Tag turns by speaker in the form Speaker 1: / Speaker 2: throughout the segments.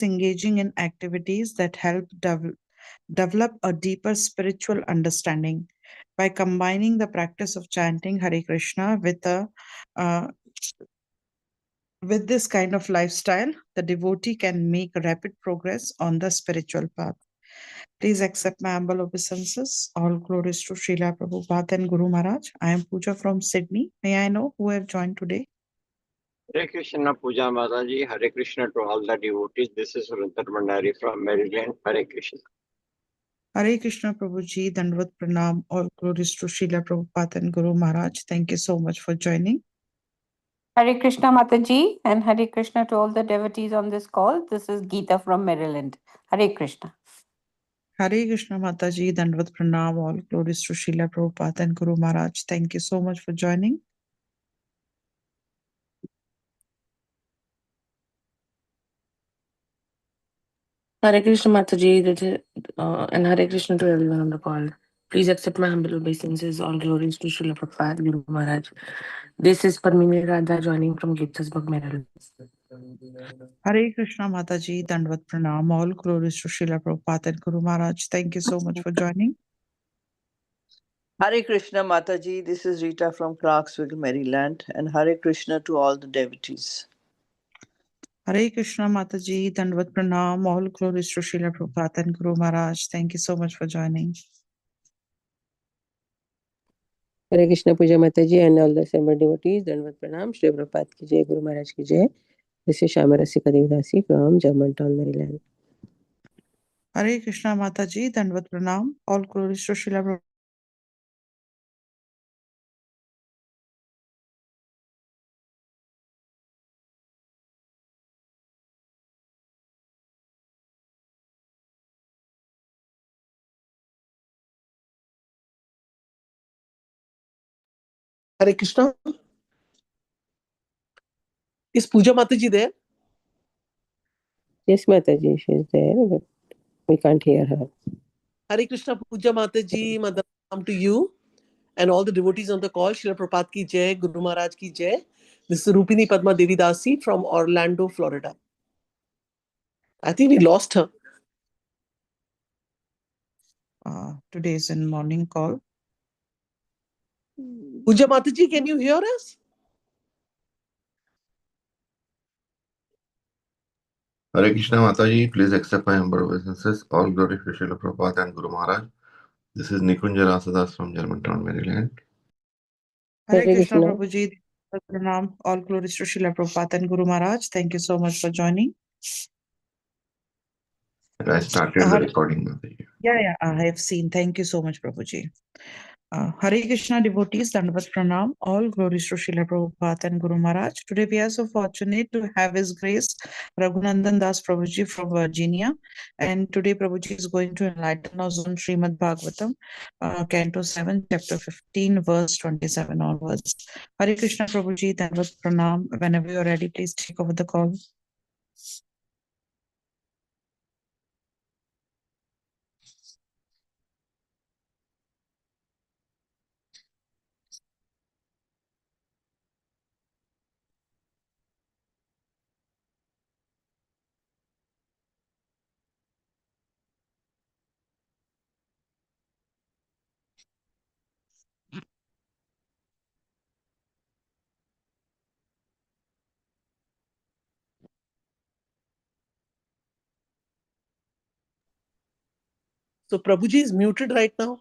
Speaker 1: engaging in activities that help develop a deeper spiritual understanding. By combining the practice of chanting Hare Krishna uh, with this kind of lifestyle, the devotee can make rapid progress on the spiritual path. Please accept my humble obeisances. All glories to Srila Prabhupada and Guru Maharaj. I am Pooja from Sydney. May I know who have joined today?
Speaker 2: Hare Krishna Puja Mataji, Hare Krishna to all the devotees. This is Vrindar Mandari from Maryland. Hare Krishna.
Speaker 1: Hare Krishna Prabhuji, Dandvat Pranam. All glories to Srila Prabhupada and Guru Maharaj. Thank you so much for joining.
Speaker 3: Hare Krishna Mataji and Hare Krishna to all the devotees on this call. This is Geeta from Maryland. Hare Krishna.
Speaker 1: Hare Krishna Mataji, Dandvat Pranam. All glories to Srila Prabhupada and Guru Maharaj. Thank you so much for joining.
Speaker 4: Hare Krishna Mataji, and Hare Krishna to everyone on the call. Please accept my humble obeisances. All glories to Srila Prabhupada, Guru Maharaj. This is Padmini Radha joining from Gaithersburg, Maryland.
Speaker 1: Hare Krishna Mataji, Dandvat Pranam. All glories to Srila Prabhupada and Guru Maharaj. Thank you so much for joining.
Speaker 5: Hare Krishna Mataji, this is Rita from Clarksville, Maryland, and Hare Krishna to all the devotees.
Speaker 1: Hare Krishna Mataji, Dandvat Pranam. All glories to Srila Prabhupada and Guru Maharaj. Thank you so much for joining.
Speaker 6: Hare Krishna Puja Mataji and all the assembled devotees, Dandvat Pranam, Shri Prabhupada ki jai, Guru Maharaj ki jai. This is Shamarasika Devdasi from Germantown, Maryland.
Speaker 1: Hare Krishna Mataji, Dandvat Pranam. All glories to Srila Prabhupada.
Speaker 7: Hare Krishna. Is Puja Mataji there?
Speaker 6: Yes, Mataji, she is there, but we can't hear her.
Speaker 7: Hare Krishna Puja Mataji, Madam to you and all the devotees on the call. Srila Prabhupada ki jai, Guru Maharaj ki jai. This is Rupini Padma Devidasi from Orlando, Florida. I think we lost her.
Speaker 1: Today is in morning call.
Speaker 7: Puja Mataji, can you hear us?
Speaker 8: Hare Krishna Mataji, please accept my humble obeisances. All glory to Srila Prabhupada and Guru Maharaj. This is Nikunja Rasadas from Germantown, Maryland.
Speaker 1: Hare
Speaker 6: Hare
Speaker 1: Krishna
Speaker 6: Krishna.
Speaker 1: Prabhuji, Pranam. All glories to Srila Prabhupada and Guru Maharaj. Thank you so much for joining.
Speaker 8: And I started the recording, Mataji.
Speaker 1: Yeah, I have seen. Thank you so much, Prabhuji. Hare Krishna devotees, Dandvat Pranam. All glories to Srila Prabhupada and Guru Maharaj. Today we are so fortunate to have His Grace Raghunandan Das Prabhuji from Virginia. And today Prabhuji is going to enlighten us on Srimad Bhagvatam, Canto 7, Chapter 15, verse 27 onwards. Hare Krishna Prabhuji, Dandvat Pranam. Whenever you are ready, please take over the call.
Speaker 7: So Prabhuji is muted right now.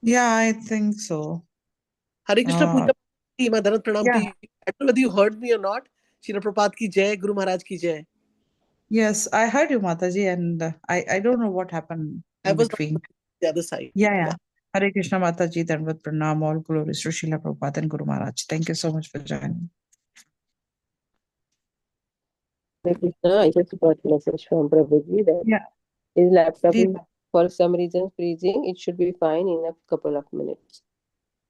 Speaker 1: Yeah, I think so.
Speaker 7: Hare Krishna Puja Mataji, my Dhanat Pranam to you. I don't know whether you heard me or not. Srila Prabhupada ki jai, Guru Maharaj ki jai.
Speaker 1: Yes, I heard you, Mataji, and I don't know what happened in between.
Speaker 7: The other side.
Speaker 1: Yeah. Hare Krishna Mataji, Dandvat Pranam. All glories to Srila Prabhupada and Guru Maharaj. Thank you so much for joining.
Speaker 6: Hare Krishna, I just got a message from Prabhuji that his laptop is for some reason freezing. It should be fine in a couple of minutes.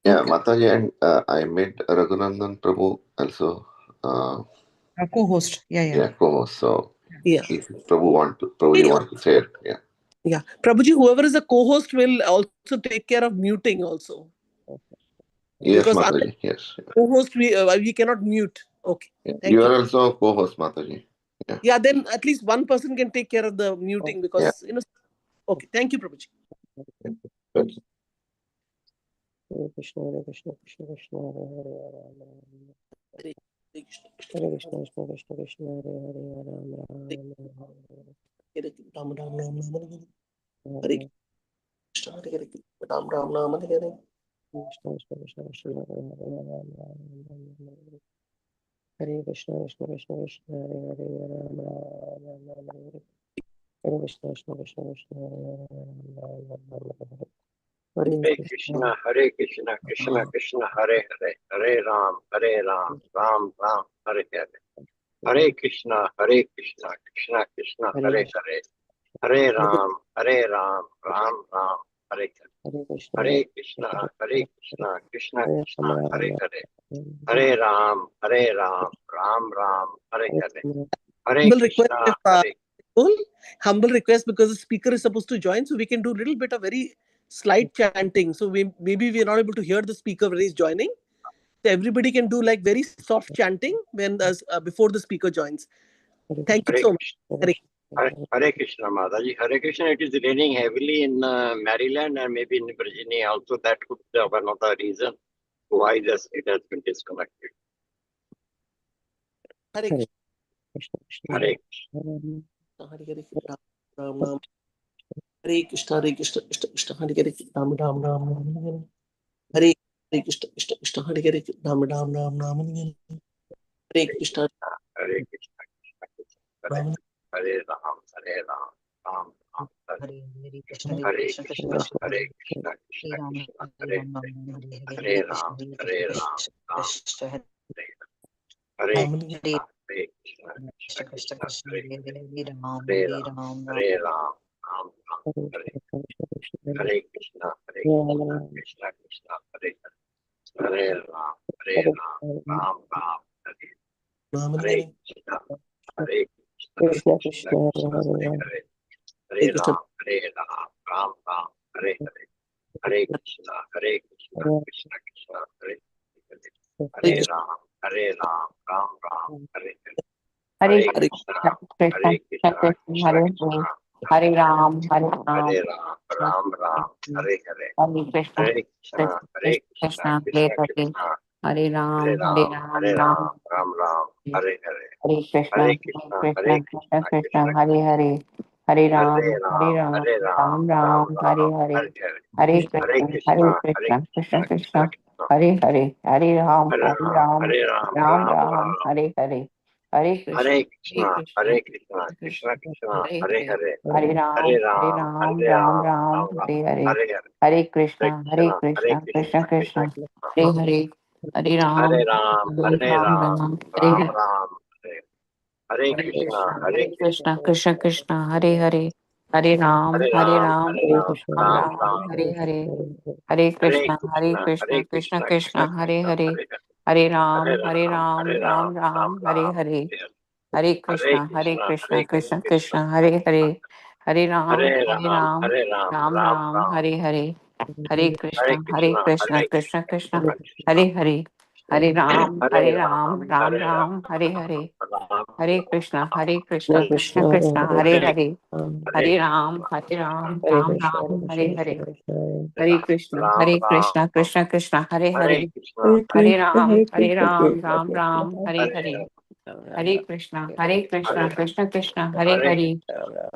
Speaker 8: Yeah, Mataji, and I met Raghunandan Prabhu also.
Speaker 1: Co-host. Yeah,
Speaker 8: co-host. So if Prabhu want to say it.
Speaker 7: Yeah. Prabhuji, whoever is the co-host will also take care of muting also.
Speaker 8: Yes,
Speaker 7: because
Speaker 8: Mataji. Yes.
Speaker 7: Co-host, we cannot mute. Okay.
Speaker 8: Yeah. You are also a co-host, Mataji.
Speaker 7: Yeah, then at least one person can take care of the muting because, okay. Thank you, Prabhuji.
Speaker 8: Good.
Speaker 6: Hare Krishna, Hare Krishna, Krishna Krishna, Hare Hare, Hare Ram,
Speaker 7: Hare Krishna,
Speaker 6: Hare Krishna, Krishna Krishna, Krishna Hare Hare, Hare Ram,
Speaker 7: Hare Ram, Ram, Ram, Ram, Hare
Speaker 6: Hare
Speaker 7: Krishna, Hare Ram, Ram, Ram, Hare
Speaker 6: Krishna, Krishna Krishna, Krishna Hare Hare, Hare Ram, Hare Krishna, Krishna Krishna, Krishna Hare Hare, Hare Ram, Hare Krishna, Krishna Krishna, Krishna Hare Hare, Hare Ram,
Speaker 2: Hare Krishna, Hare Krishna, Krishna Krishna, Hare Hare, Hare Ram, Ram Ram, Hare Hare. Hare Krishna, Krishna Krishna, Hare Hare, Hare Ram, Ram Ram, Hare Hare. Hare Krishna, Krishna Krishna, Hare Hare, Hare Ram, Ram Ram, Hare Hare. Hare
Speaker 7: Humble request,
Speaker 2: Krishna, Hare.
Speaker 7: humble request because the speaker is supposed to join, so we can do a little bit of very slight chanting. So maybe we are not able to hear the speaker when he's joining. So everybody can do like very soft chanting when before the speaker joins. Thank you
Speaker 2: Hare
Speaker 7: so much.
Speaker 2: Krishna. Hare Krishna, Mataji. Hare Krishna, it is raining heavily in Maryland and maybe in Virginia also. That could be one of the reasons why it has been disconnected.
Speaker 7: Hare
Speaker 6: Krishna,
Speaker 2: Hare
Speaker 7: Hare Krishna, Hare Krishna, Krishna Krishna, Hare Hare, Ram Ram, Ram Hare Krishna, Krishna Krishna, Hare Hare, Ram Ram, Hare Krishna,
Speaker 2: Hare Krishna,
Speaker 7: Ram
Speaker 2: Hare Ram, Ram Ram,
Speaker 9: Hare Krishna,
Speaker 2: Hare
Speaker 9: Krishna
Speaker 2: Krishna,
Speaker 9: Krishna,
Speaker 2: Hare
Speaker 9: Hare
Speaker 2: Krishna, Krishna
Speaker 9: Ram,
Speaker 2: Krishna,
Speaker 9: Hare
Speaker 2: Hare
Speaker 9: Ram,
Speaker 2: Hare,
Speaker 9: Hare
Speaker 2: Hare
Speaker 9: Krishna,
Speaker 2: Ram,
Speaker 9: Hare
Speaker 2: Hare
Speaker 9: Krishna,
Speaker 2: Ram, Ram
Speaker 9: Krishna Hare
Speaker 2: Hare
Speaker 7: Ram
Speaker 2: Krishna, Hare Krishna,
Speaker 9: Krishna,
Speaker 2: Krishna
Speaker 9: Krishna
Speaker 2: Krishna,
Speaker 9: Krishna,
Speaker 2: Hare
Speaker 9: Hare
Speaker 2: Hare,
Speaker 9: Ram,
Speaker 2: Hare
Speaker 9: Hare
Speaker 2: Ram,
Speaker 9: Ram, Ram
Speaker 2: Hare Ram, Ram Ram, Hare Hare Krishna, Krishna Krishna, Hare Hare, Hare Ram, Ram Ram, Hare Hare Krishna,
Speaker 6: Krishna
Speaker 2: Krishna
Speaker 6: Krishna,
Speaker 2: Krishna, Hare Hare, Hare Ram, Ram Ram, Hare Hare, Hare Krishna, Krishna Krishna, Hare Hare, Hare Ram, Ram Ram, Hare Hare,
Speaker 3: Hare
Speaker 2: Hare Krishna,
Speaker 3: Krishna, Krishna
Speaker 2: Krishna,
Speaker 3: Krishna,
Speaker 2: Krishna
Speaker 3: Hare
Speaker 2: Krishna,
Speaker 3: Hare, Hare Ram, Hare Ram,
Speaker 2: Hare Ram, Ram Ram, Hare Hare,
Speaker 3: Hare Krishna,
Speaker 2: Hare Krishna,
Speaker 3: Krishna
Speaker 2: Krishna,
Speaker 3: Krishna, Hare
Speaker 2: Krishna
Speaker 3: Hare,
Speaker 2: Krishna,
Speaker 3: Hare
Speaker 2: Hare
Speaker 3: Ram, Hare
Speaker 2: Ram,
Speaker 3: Ram,
Speaker 2: Hare
Speaker 3: Ram
Speaker 2: Ram, Ram Ram, Hare Hare,
Speaker 3: Hare Krishna,
Speaker 2: Hare
Speaker 3: Hare
Speaker 2: Krishna,
Speaker 3: Krishna, Krishna Krishna,
Speaker 2: Krishna
Speaker 3: Hare
Speaker 2: Krishna,
Speaker 3: Hare, Hare
Speaker 2: Hare
Speaker 3: Ram, Hare
Speaker 2: Ram,
Speaker 3: Ram,
Speaker 2: Hare Ram,
Speaker 3: Ram
Speaker 2: Ram
Speaker 3: Ram, Hare
Speaker 2: Ram,
Speaker 3: Hare,
Speaker 2: Hare Hare,
Speaker 3: Hare
Speaker 2: Hare
Speaker 3: Krishna,
Speaker 2: Krishna,
Speaker 3: Krishna
Speaker 2: Krishna
Speaker 3: Krishna,
Speaker 2: Krishna,
Speaker 3: Hare Hare, Hare Ram,
Speaker 2: Hare
Speaker 3: Hare
Speaker 2: Ram,
Speaker 3: Ram,
Speaker 2: Hare Ram,
Speaker 3: Ram
Speaker 2: Ram
Speaker 3: Ram,
Speaker 2: Ram,
Speaker 3: Hare Hare, Hare Krishna,
Speaker 2: Hare Krishna,
Speaker 3: Krishna
Speaker 2: Krishna
Speaker 3: Krishna,
Speaker 2: Krishna,
Speaker 3: Hare
Speaker 2: Hare
Speaker 3: Hare,
Speaker 2: Hare,
Speaker 3: Hare
Speaker 2: Hare
Speaker 3: Ram, Hare
Speaker 2: Ram,
Speaker 3: Ram,
Speaker 2: Hare
Speaker 3: Ram
Speaker 2: Ram,
Speaker 3: Ram,
Speaker 2: Ram Ram,
Speaker 3: Hare Hare,
Speaker 2: Hare Hare,
Speaker 3: Hare
Speaker 2: Hare
Speaker 3: Krishna,
Speaker 2: Krishna,
Speaker 3: Krishna
Speaker 2: Krishna
Speaker 3: Krishna,
Speaker 2: Krishna,
Speaker 3: Hare Hare, Hare
Speaker 2: Hare
Speaker 3: Ram,
Speaker 2: Ram,
Speaker 3: Ram
Speaker 2: Hare
Speaker 3: Ram,
Speaker 2: Ram,
Speaker 3: Ram, Hare
Speaker 2: Ram
Speaker 3: Hare.
Speaker 2: Ram, Hare Hare
Speaker 3: Hare
Speaker 2: Krishna,
Speaker 3: Krishna, Hare Krishna,
Speaker 2: Krishna,
Speaker 3: Krishna Krishna, Hare Hare, Hare Ram,
Speaker 2: Hare
Speaker 3: Hare
Speaker 2: Ram,
Speaker 3: Ram,
Speaker 2: Hare Ram,
Speaker 3: Ram
Speaker 2: Ram
Speaker 3: Ram,
Speaker 2: Ram,
Speaker 3: Hare Hare, Hare
Speaker 2: Hare
Speaker 3: Krishna,
Speaker 2: Krishna,
Speaker 3: Krishna
Speaker 2: Krishna,
Speaker 3: Krishna, Hare
Speaker 2: Krishna,
Speaker 3: Hare,
Speaker 2: Hare Hare,
Speaker 3: Hare
Speaker 2: Hare
Speaker 3: Ram, Hare
Speaker 2: Ram,
Speaker 3: Ram,
Speaker 2: Hare Ram,
Speaker 3: Ram
Speaker 2: Ram
Speaker 3: Ram, Hare
Speaker 2: Ram,
Speaker 3: Hare,
Speaker 2: Hare
Speaker 3: Hare
Speaker 2: Hare
Speaker 3: Krishna,
Speaker 2: Krishna,
Speaker 3: Krishna
Speaker 2: Krishna,
Speaker 3: Krishna, Hare Hare, Hare Ram,
Speaker 2: Hare
Speaker 3: Hare
Speaker 2: Ram,
Speaker 3: Ram,
Speaker 2: Hare Ram,
Speaker 3: Ram
Speaker 2: Ram
Speaker 3: Ram,
Speaker 2: Ram,
Speaker 3: Hare Hare, Hare
Speaker 2: Hare
Speaker 3: Krishna,
Speaker 2: Krishna,
Speaker 3: Krishna Krishna,
Speaker 2: Krishna,
Speaker 3: Hare Hare, Hare Ram,
Speaker 2: Hare
Speaker 3: Hare
Speaker 2: Ram,
Speaker 3: Ram, Ram
Speaker 2: Hare Ram,
Speaker 3: Ram, Hare Hare,
Speaker 2: Ram
Speaker 3: Hare Krishna,
Speaker 6: Hare
Speaker 3: Krishna
Speaker 6: Krishna, Hare
Speaker 3: Krishna,
Speaker 6: Hare,
Speaker 3: Hare
Speaker 2: Hare
Speaker 3: Hare,
Speaker 2: Hare
Speaker 3: Hare Ram,
Speaker 2: Krishna,
Speaker 6: Hare
Speaker 3: Ram
Speaker 6: Krishna, Hare
Speaker 3: Ram,
Speaker 6: Krishna,
Speaker 3: Hare
Speaker 6: Krishna
Speaker 3: Hare,
Speaker 6: Krishna,
Speaker 3: Hare Krishna,
Speaker 2: Ram Ram,
Speaker 3: Krishna Krishna, Hare
Speaker 2: Hare
Speaker 3: Hare,
Speaker 2: Krishna,
Speaker 6: Hare
Speaker 3: Hare
Speaker 6: Krishna,
Speaker 3: Ram,
Speaker 6: Hare Krishna, Krishna
Speaker 3: Ram
Speaker 6: Krishna,
Speaker 3: Ram, Hare
Speaker 2: Hare
Speaker 3: Hare,
Speaker 6: Ram Ram,
Speaker 3: Hare Krishna,
Speaker 2: Hare
Speaker 3: Krishna Krishna, Hare
Speaker 2: Hare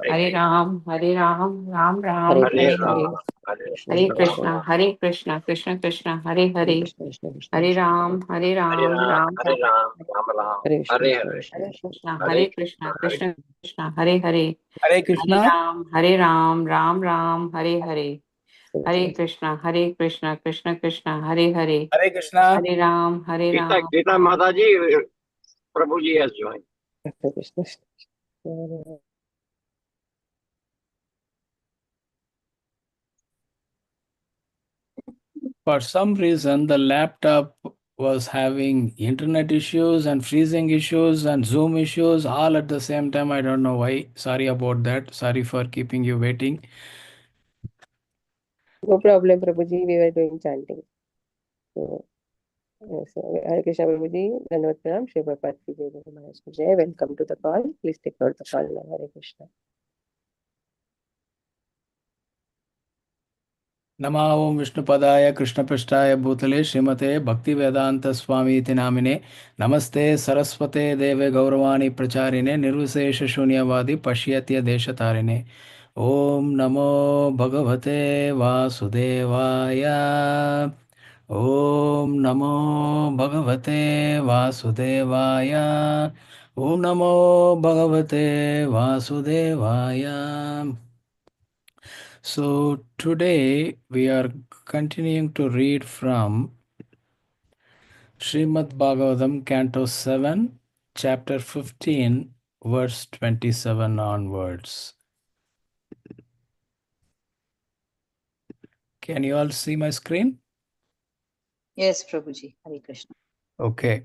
Speaker 3: Hare,
Speaker 6: Ram Ram,
Speaker 3: Hare Ram, Ram
Speaker 6: Hare
Speaker 3: Ram,
Speaker 2: Hare
Speaker 3: Hare
Speaker 6: Krishna,
Speaker 3: Hare,
Speaker 2: Ram, Hare
Speaker 6: Krishna
Speaker 3: Hare
Speaker 6: Hare
Speaker 2: Ram
Speaker 6: Hare,
Speaker 3: Krishna,
Speaker 2: Ram,
Speaker 3: Krishna Krishna, Hare
Speaker 6: Hare
Speaker 3: Hare,
Speaker 6: Krishna, Krishna Krishna,
Speaker 3: Hare
Speaker 6: Krishna
Speaker 3: Ram,
Speaker 2: Hare Ram,
Speaker 3: Ram
Speaker 2: Hare
Speaker 3: Ram,
Speaker 2: Ram, Ram Ram,
Speaker 6: Hare Krishna,
Speaker 2: Hare
Speaker 6: Krishna
Speaker 2: Hare,
Speaker 6: Krishna,
Speaker 3: Hare Krishna,
Speaker 2: Hare Krishna,
Speaker 3: Krishna Krishna, Hare Hare,
Speaker 10: Hare
Speaker 3: Hare
Speaker 10: Krishna.
Speaker 3: Ram, Ram Ram, Hare Hare, Hare Krishna, Krishna Krishna, Hare Hare,
Speaker 10: Hare Krishna.
Speaker 3: Hare Ram,
Speaker 2: Gita,
Speaker 3: Ram.
Speaker 2: Gita Mataji, Prabhuji has joined.
Speaker 6: Hare Krishna, Hare Hare.
Speaker 10: For some reason, the laptop was having internet issues and freezing issues and Zoom issues all at the same time. I don't know why. Sorry about that. Sorry for keeping you waiting.
Speaker 6: No problem, Prabhuji. We were doing chanting. So, So, Hare Krishna Prabhuji, Dandavat Pranam, Shri Prabhupada ki Jai, Guru Maharaj ki Jai. Welcome to the call. Please take note the call now. Hare Krishna.
Speaker 10: नमः ओं विष्णुपदाय कृष्णपृष्ठाय भूतले श्रीमते भक्तिवेदान्तस्वामीति नामिने नमस्ते सरस्वते देवे गौरवाणी प्रचारिणे निर्विशेष शून्यवादी पश्यत्य देशतारिणे ओम नमो भगवते वासुदेवाय ओम नमो भगवते वासुदेवाय ओम नमो भगवते वासुदेवाय. So today we are continuing to read from Srimad Bhagavatam, Canto 7, Chapter 15, verse 27 onwards. Can you all see my screen?
Speaker 9: Yes, Prabhuji. Hare Krishna.
Speaker 10: Okay.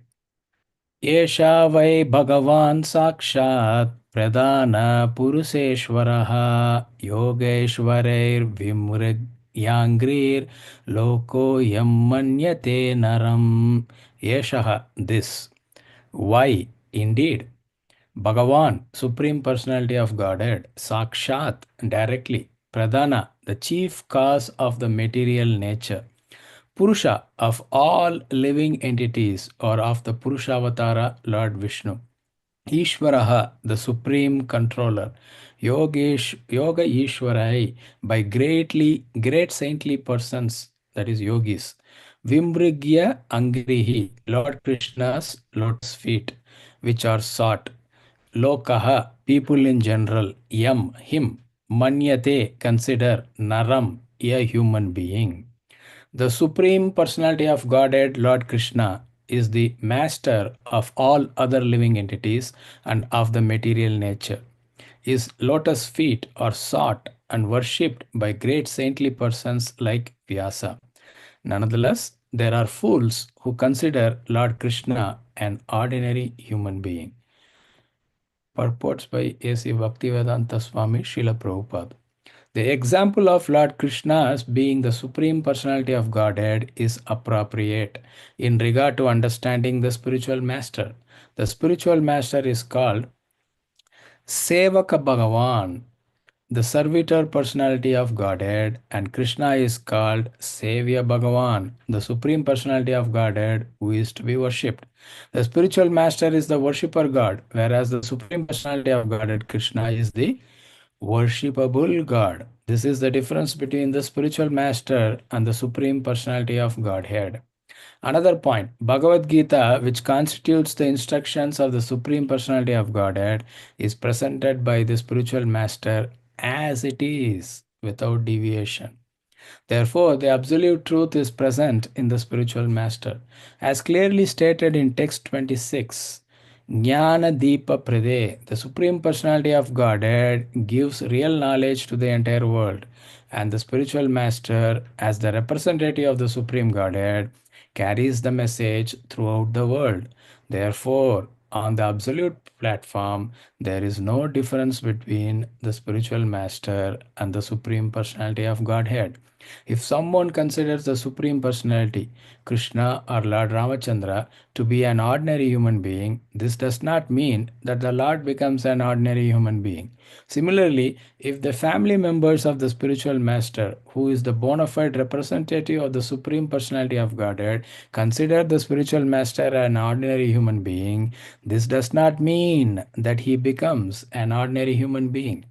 Speaker 10: एषा वै भगवान् साक्षात् प्रधानपुरुषेश्वरः योगेश्वरैर्विमृग्याङ्घ्रिर्लोकोऽयं मन्यते नरम्. एषः, this. Why? Indeed. Bhagavan, Supreme Personality of Godhead, Sakshat, directly, Pradhana, the chief cause of the material nature, Purusha, of all living entities, or of the Purushavatara, Lord Vishnu, Ishvaraha, the supreme controller, Yoga Ishwarai, by great saintly persons, that is yogis, Vimbrigya Angrihi, Lord Krishna's lotus feet, which are sought, Lokaha, people in general, Yam, him, Manyate, consider, Naram, a human being. The Supreme Personality of Godhead, Lord Krishna, is the master of all other living entities and of the material nature. His lotus feet are sought and worshipped by great saintly persons like Vyasa. Nonetheless, there are fools who consider Lord Krishna an ordinary human being. Purports by A.C. Bhaktivedanta Swami Srila Prabhupada. The example of Lord Krishna as being the Supreme Personality of Godhead is appropriate in regard to understanding the spiritual master. The spiritual master is called Sevaka Bhagavan, the servitor personality of Godhead, and Krishna is called Sevya Bhagavan, the Supreme Personality of Godhead who is to be worshipped. The spiritual master is the worshipper God, whereas the Supreme Personality of Godhead, Krishna, is the worshipable God. This is the difference between the spiritual master and the Supreme Personality of Godhead. Another point, Bhagavad Gita, which constitutes the instructions of the Supreme Personality of Godhead, is presented by the spiritual master as it is, without deviation. Therefore, the absolute truth is present in the spiritual master. As clearly stated in text 26, Jnana Deepa Prade, the Supreme Personality of Godhead, gives real knowledge to the entire world, and the spiritual master, as the representative of the Supreme Godhead, carries the message throughout the world. Therefore, on the absolute platform, there is no difference between the spiritual master and the Supreme Personality of Godhead. If someone considers the Supreme Personality, Krishna or Lord Ramachandra, to be an ordinary human being, this does not mean that the Lord becomes an ordinary human being. Similarly, if the family members of the spiritual master, who is the bona fide representative of the Supreme Personality of Godhead, consider the spiritual master an ordinary human being, this does not mean that he becomes an ordinary human being.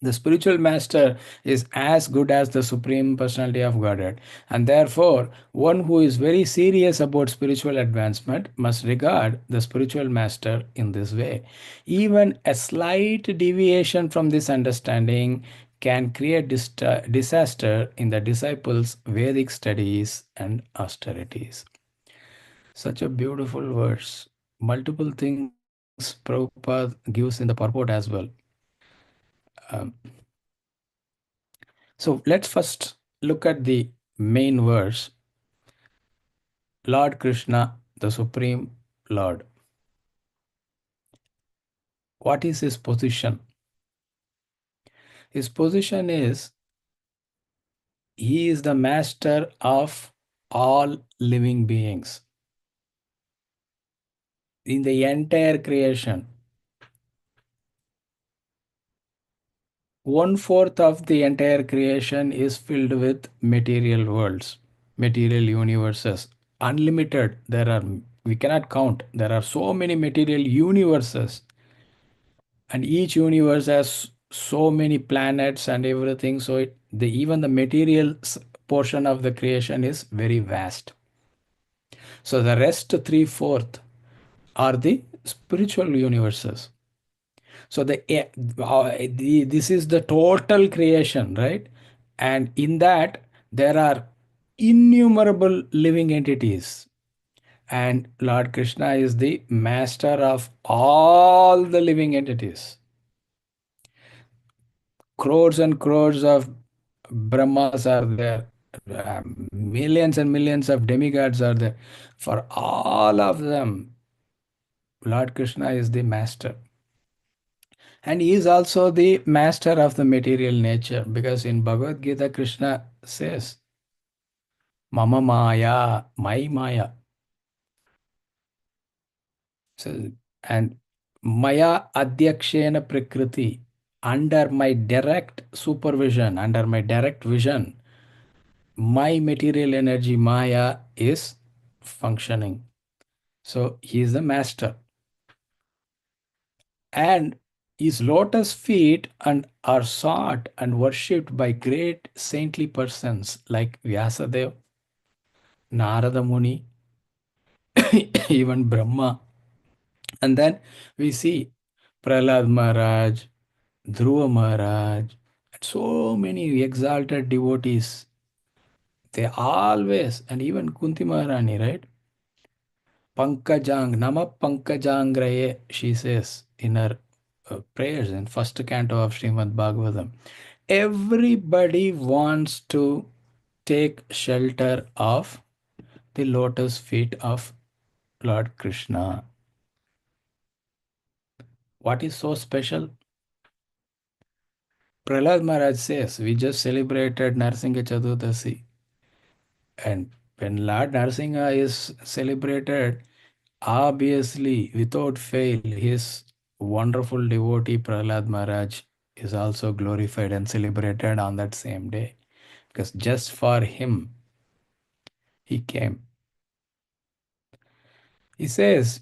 Speaker 10: The spiritual master is as good as the Supreme Personality of Godhead, and therefore, one who is very serious about spiritual advancement must regard the spiritual master in this way. Even a slight deviation from this understanding can create disaster in the disciples' Vedic studies and austerities. Such a beautiful verse. Multiple things Prabhupada gives in the purport as well. Um, So let's first look at the main verse. Lord Krishna, the Supreme Lord. What is his position? His position is he is the master of all living beings. in the entire creation, 1/4 of the entire creation is filled with material worlds, material universes, unlimited. We cannot count. There are so many material universes, and each universe has so many planets and everything. So even the material portion of the creation is very vast. So the rest 3/4 are the spiritual universes. So this is the total creation, right? And in that there are innumerable living entities. And Lord Krishna is the master of all the living entities. Crores and crores of Brahmas are there. Millions and millions of demigods are there. For all of them, Lord Krishna is the master. And he is also the master of the material nature, because in Bhagavad Gita, Krishna says, Mama Maya, my Maya. So, and Maya Adhyakshena Prakriti, under my direct supervision, under my direct vision, my material energy Maya is functioning. So he is the master. And his lotus feet and are sought and worshipped by great saintly persons like Vyasadeva, Narada Muni, even Brahma. And then we see Prahlad Maharaj, Dhruva Maharaj, and so many exalted devotees. They always, and even Kunti Maharani, right? Pankajang, Nama Pankajangraye, she says in her prayers in first canto of Srimad Bhagavatam. Everybody wants to take shelter of the lotus feet of Lord Krishna. What is so special? Prahlad Maharaj says, we just celebrated Narsingha Chaturdasi. And when Lord Narsingha is celebrated, obviously, without fail, his wonderful devotee Prahlad Maharaj is also glorified and celebrated on that same day. Because just for him, he came. He says,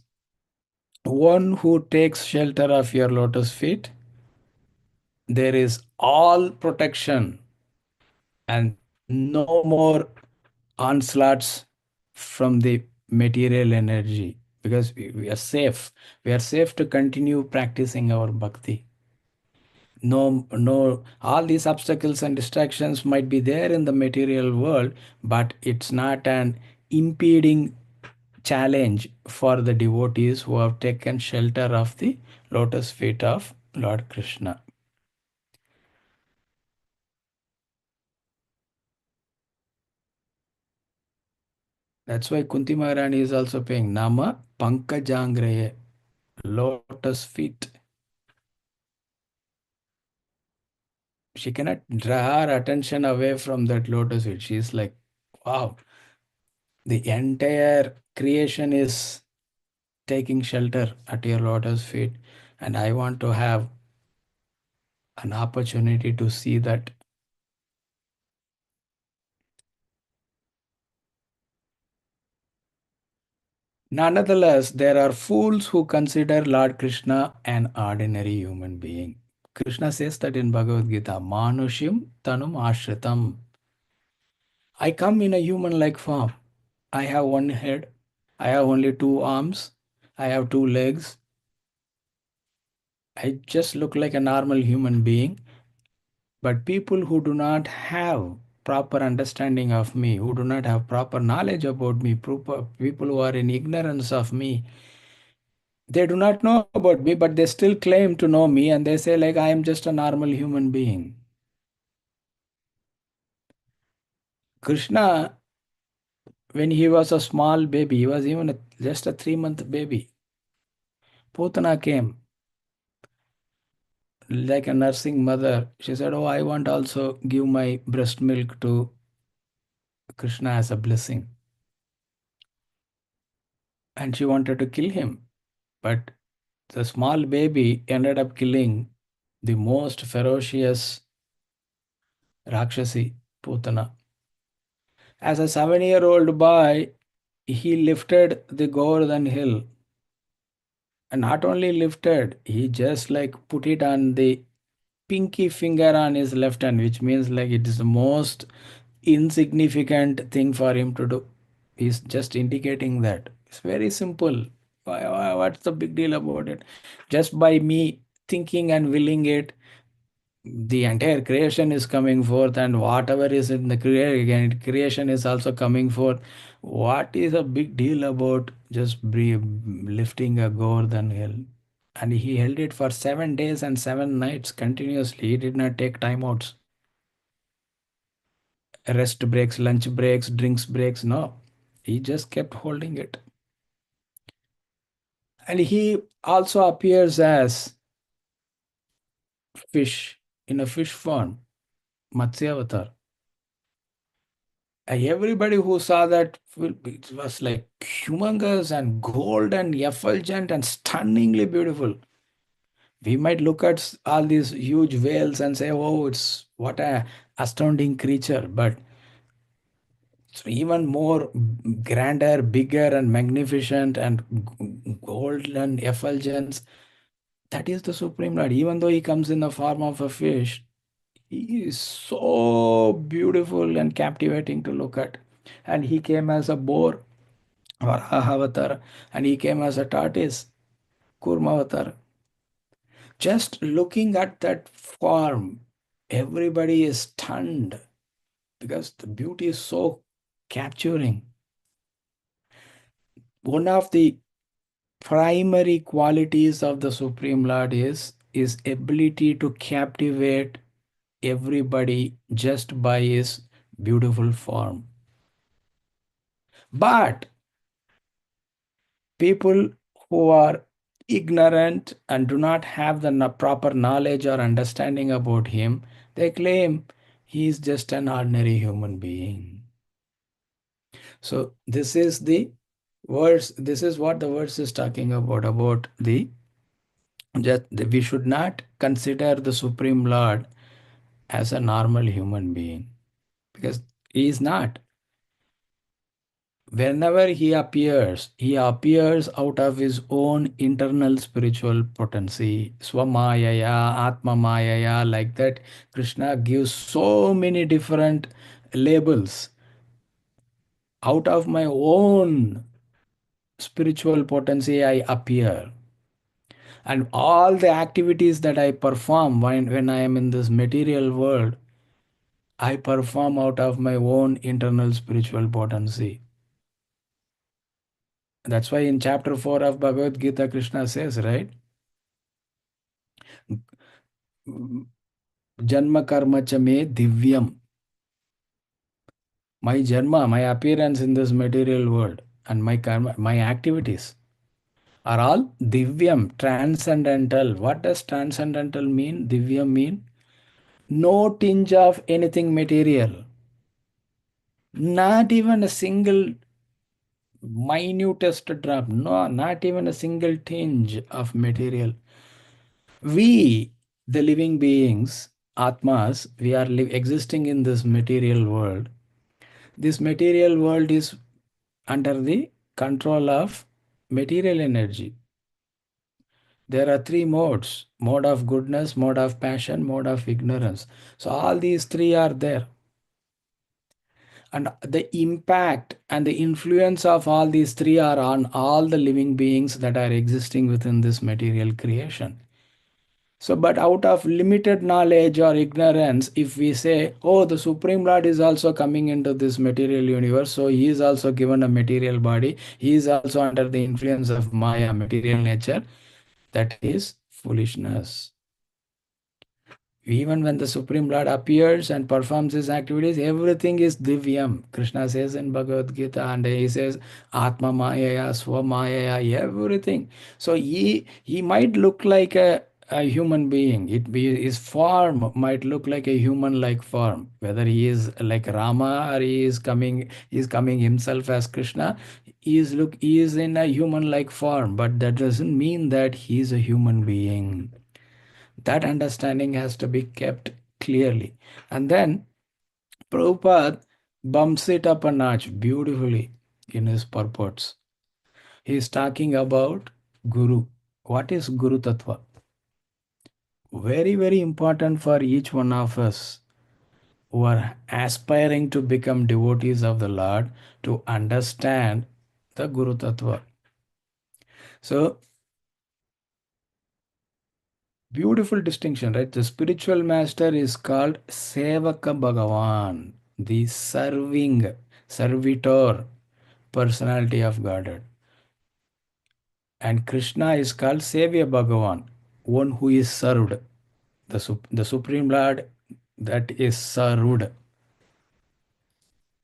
Speaker 10: one who takes shelter of your lotus feet, there is all protection and no more onslaughts from the material energy, because we are safe. We are safe to continue practicing our bhakti. No, all these obstacles and distractions might be there in the material world, but it's not an impeding challenge for the devotees who have taken shelter of the lotus feet of Lord Krishna. That's why Kunti Maharani is also paying Nama Pankajangraye, lotus feet. She cannot draw her attention away from that lotus feet. She's like, wow, the entire creation is taking shelter at your lotus feet, and I want to have an opportunity to see that. Nonetheless, there are fools who consider Lord Krishna an ordinary human being. Krishna says that in Bhagavad Gita, Manushim Tanum Ashritam. I come in a human-like form. I have one head. I have only two arms. I have two legs. I just look like a normal human being. But people who do not have proper understanding of me, who do not have proper knowledge about me, people who are in ignorance of me, they do not know about me, but they still claim to know me, and they say like I am just a normal human being. Krishna, when he was a small baby, he was even just a 3-month baby. Putana came like a nursing mother. She said, oh, I want also give my breast milk to Krishna as a blessing. And she wanted to kill him. but the small baby ended up killing the most ferocious Rakshasi, Putana. As a 7-year-old boy, he lifted the Govardhan hill. And not only lifted, he just like put it on the pinky finger on his left hand, which means like it is the most insignificant thing for him to do. He's just indicating that. It's very simple. What's the big deal about it? Just by me thinking and willing it, the entire creation is coming forth, and whatever is in the creation is also coming forth. What is a big deal about just lifting a Govardhan hill? And he held it for 7 days and 7 nights continuously. He did not take timeouts, rest breaks, lunch breaks, drinks breaks. No, he just kept holding it. And he also appears as fish in a fish form, Matsya Avatar. Everybody who saw that, it was like humongous and golden, effulgent and stunningly beautiful. We might look at all these huge whales and say, oh, it's what a astounding creature. But it's even more grander, bigger and magnificent and golden effulgence. That is the Supreme Lord. Even though he comes in the form of a fish, he is so beautiful and captivating to look at. And he came as a boar, Varaha avatar, and he came as a tortoise, Kurma avatar. Just looking at that form, everybody is stunned because the beauty is so capturing. One of the primary qualities of the Supreme Lord is his ability to captivate everybody just by his beautiful form. But people who are ignorant and do not have the proper knowledge or understanding about him, they claim he is just an ordinary human being. So this is the verse, this is what the verse is talking about the just we should not consider the Supreme Lord as a normal human being, because he is not. Whenever he appears out of his own internal spiritual potency, Swamayaya, Atma Mayaya, like that. Krishna gives so many different labels. Out of my own spiritual potency, I appear. And all the activities that I perform when I am in this material world, I perform out of my own internal spiritual potency. That's why in chapter 4 of Bhagavad Gita, Krishna says, right? Janma karma cha me divyam. My janma, my appearance in this material world and my karma, my activities are all divyam, transcendental. What does transcendental mean? Divyam mean no tinge of anything material. Not even a single minutest drop. No, not even a single tinge of material. We, the living beings, Atmas, we are existing in this material world. This material world is under the control of material energy. There are three modes: mode of goodness, mode of passion, mode of ignorance. So all these three are there. And the impact and the influence of all these three are on all the living beings that are existing within this material creation. So, but out of limited knowledge or ignorance, if we say, oh, the Supreme Lord is also coming into this material universe, so he is also given a material body, he is also under the influence of Maya, material nature, that is foolishness. Even when the Supreme Lord appears and performs his activities, everything is divyam. Krishna says in Bhagavad Gita, and he says, Atma Mayaya, Swamaya, everything. So he might look like a a human being. His form might look like a human-like form. Whether he is like Rama or he is coming himself as Krishna, he is in a human-like form, but that doesn't mean that he is a human being. That understanding has to be kept clearly. And then Prabhupada bumps it up a notch beautifully in his purports. He is talking about Guru. What is Guru Tattva? Very, very important for each one of us who are aspiring to become devotees of the Lord to understand the Guru Tattva. So, beautiful distinction, right? The spiritual master is called Sevaka Bhagavan, the servitor personality of Godhead. And Krishna is called Sevya Bhagavan, one who is served. The Supreme Lord that is served.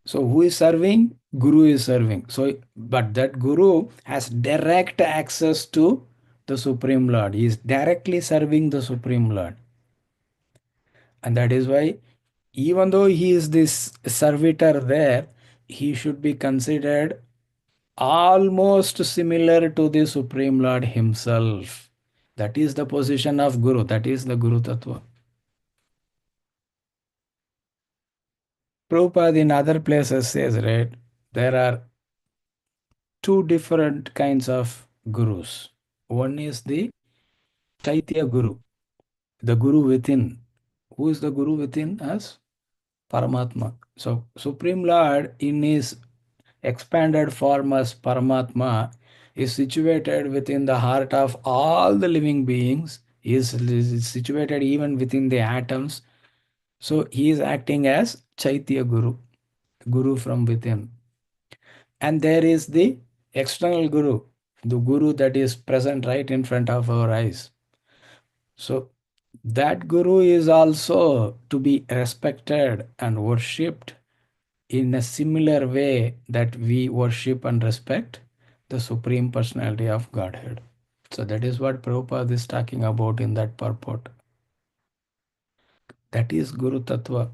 Speaker 10: So who is serving? Guru is serving. So, but that Guru has direct access to the Supreme Lord. He is directly serving the Supreme Lord. And that is why, even though he is this servitor there, he should be considered almost similar to the Supreme Lord himself. That is the position of Guru. That is the Guru Tattva. Prabhupada in other places says, right, there are two different kinds of gurus. One is the Chaitya Guru, the Guru within. Who is the Guru within us? Paramatma. So Supreme Lord in his expanded form as Paramatma is situated within the heart of all the living beings, is situated even within the atoms. So he is acting as Chaitya Guru, Guru from within. And there is the external Guru, the Guru that is present right in front of our eyes. So that Guru is also to be respected and worshipped in a similar way that we worship and respect the Supreme Personality of Godhead. So that is what Prabhupada is talking about in that purport. That is Guru Tattva.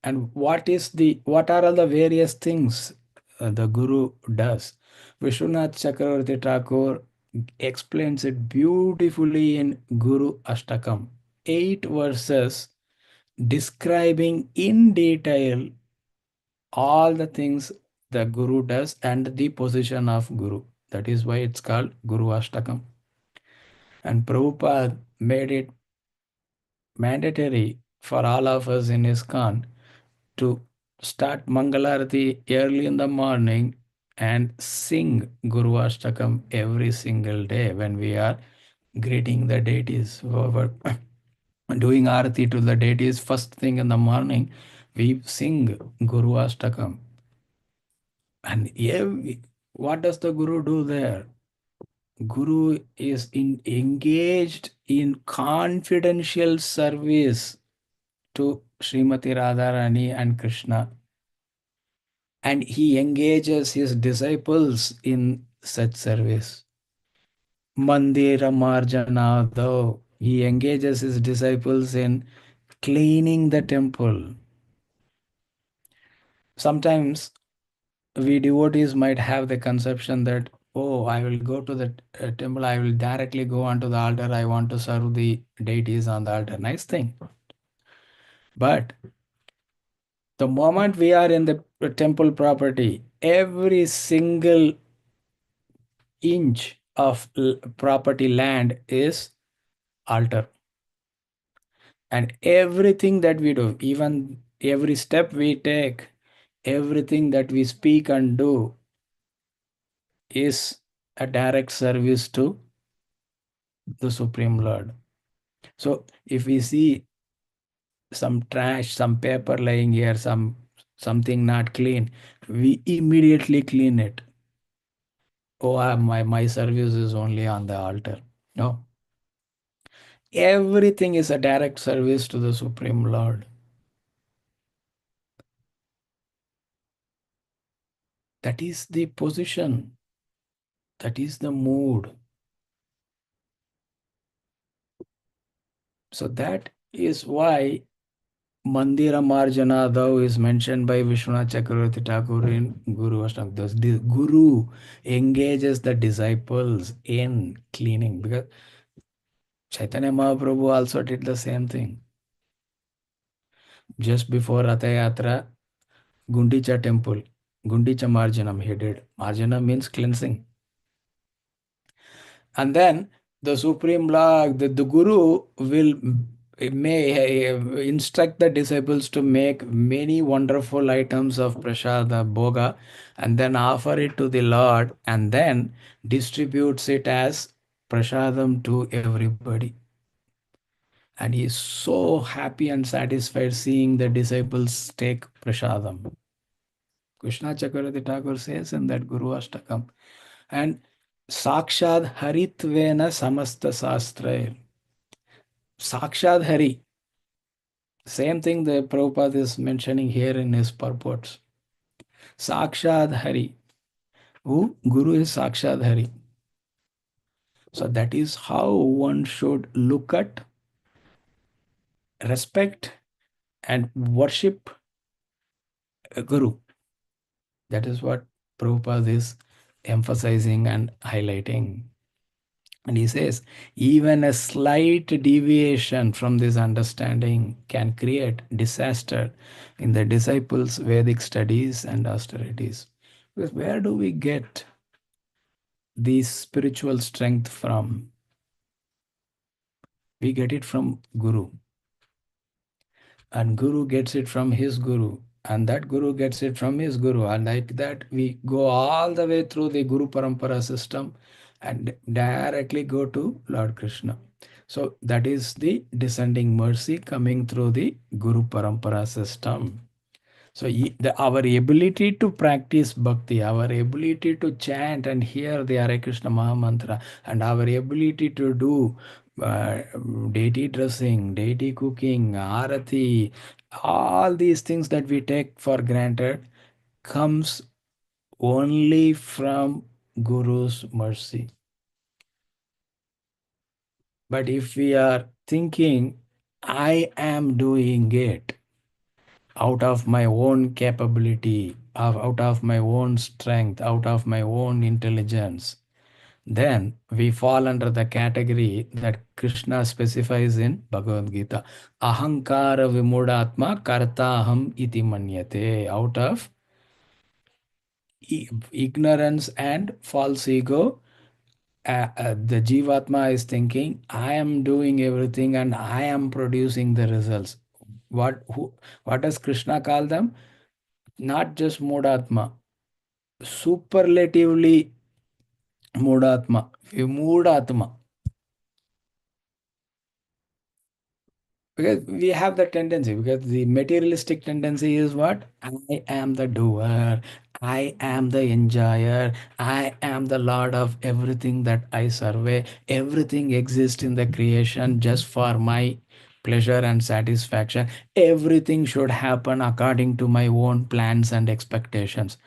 Speaker 10: And what are all the various things the Guru does? Vishwanath Chakravarti Thakur explains it beautifully in Guru Ashtakam. 8 verses describing in detail all the things the Guru does and the position of Guru. That is why it's called Guru Ashtakam. And Prabhupada made it mandatory for all of us in ISKCON to start Mangalarati early in the morning and sing Guru Ashtakam every single day when we are greeting the deities. Whoever doing Arati to the deities first thing in the morning, we sing Guru Ashtakam. And what does the Guru do there? Guru is engaged in confidential service to Srimati Radharani and Krishna. And he engages his disciples in such service. Mandira Marjanado, he engages his disciples in cleaning the temple. Sometimes we devotees might have the conception that, oh, I will go to the temple, I will directly go onto the altar, I want to serve the deities on the altar. Nice thing. But the moment we are in the temple property, every single inch of property land is altar. And everything that we do, even every step we take, everything that we speak and do is a direct service to the Supreme Lord. So if we see some trash, some paper lying here, something not clean, we immediately clean it. Oh, my service is only on the altar. No. Everything is a direct service to the Supreme Lord. That is the position. That is the mood. So that is why Mandira Marjanadau is mentioned by Vishwanath Chakravarti Thakur in Guru Ashtam. The Guru engages the disciples in cleaning, because Chaitanya Mahaprabhu also did the same thing. Just before Ratha Yatra, Gundicha temple, Gundicha Marjanam he did. Marjanam means cleansing. And then the Supreme Lord, the Guru will may instruct the disciples to make many wonderful items of prasada, bhoga, and then offer it to the Lord, and then distributes it as prasadam to everybody. And he is so happy and satisfied seeing the disciples take prasadam. Krishna Chakravarti Thakur says in that Guru Ashtakam. And Sakshad Haritvena Samasta Sastra. Sakshad Hari. Same thing the Prabhupada is mentioning here in his purports. Sakshad Hari. Who? Guru is Sakshad Hari. So that is how one should look at, respect, and worship a Guru. That is what Prabhupada is emphasizing and highlighting. And he says, even a slight deviation from this understanding can create disaster in the disciples' Vedic studies and austerities. Because where do we get this spiritual strength from? We get it from Guru. And Guru gets it from his Guru. And that Guru gets it from his Guru. And like that, we go all the way through the Guru Parampara system and directly go to Lord Krishna. So that is the descending mercy coming through the Guru Parampara system. So our ability to practice bhakti, our ability to chant and hear the Hare Krishna Maha Mantra, and our ability to do deity dressing, deity cooking, arati, all these things that we take for granted comes only from Guru's mercy. But if we are thinking, I am doing it out of my own capability, out of my own strength, out of my own intelligence, then we fall under the category that Krishna specifies in Bhagavad Gita. Ahankara vimudatma kartaham iti manyate. Out of ignorance and false ego, the Jivatma is thinking, I am doing everything and I am producing the results. What does Krishna call them? Not just Mudatma, superlatively Mudatma, Vimudatma. Because we have the tendency, because the materialistic tendency is what? I am the doer, I am the enjoyer, I am the Lord of everything that I survey. Everything exists in the creation just for my pleasure and satisfaction. Everything should happen according to my own plans and expectations.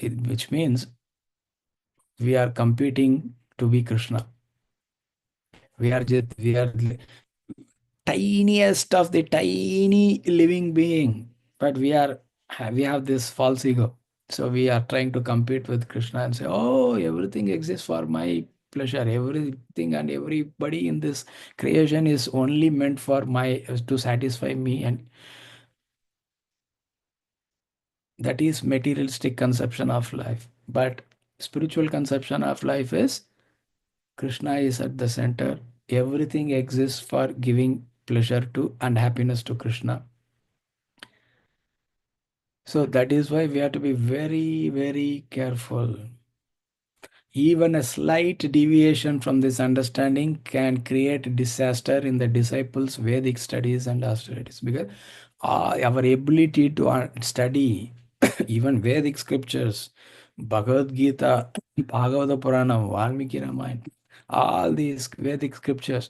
Speaker 10: Which means we are competing to be Krishna. We are tiniest of the tiny living being, but we have this false ego. So we are trying to compete with Krishna and say, oh, everything exists for my pleasure. Everything and everybody in this creation is only meant for to satisfy me. And that is materialistic conception of life. But spiritual conception of life is Krishna is at the center. Everything exists for giving pleasure to and happiness to Krishna. So that is why we have to be very, very careful. Even a slight deviation from this understanding can create disaster in the disciples' Vedic studies and austerities. Because our ability to study even Vedic scriptures, Bhagavad Gita, Bhagavata Puranam, Valmiki Ramayana, all these Vedic scriptures,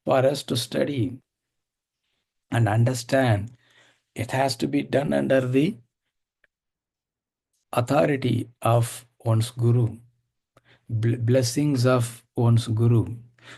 Speaker 10: for us to study and understand, it has to be done under the authority of one's Guru, blessings of one's Guru.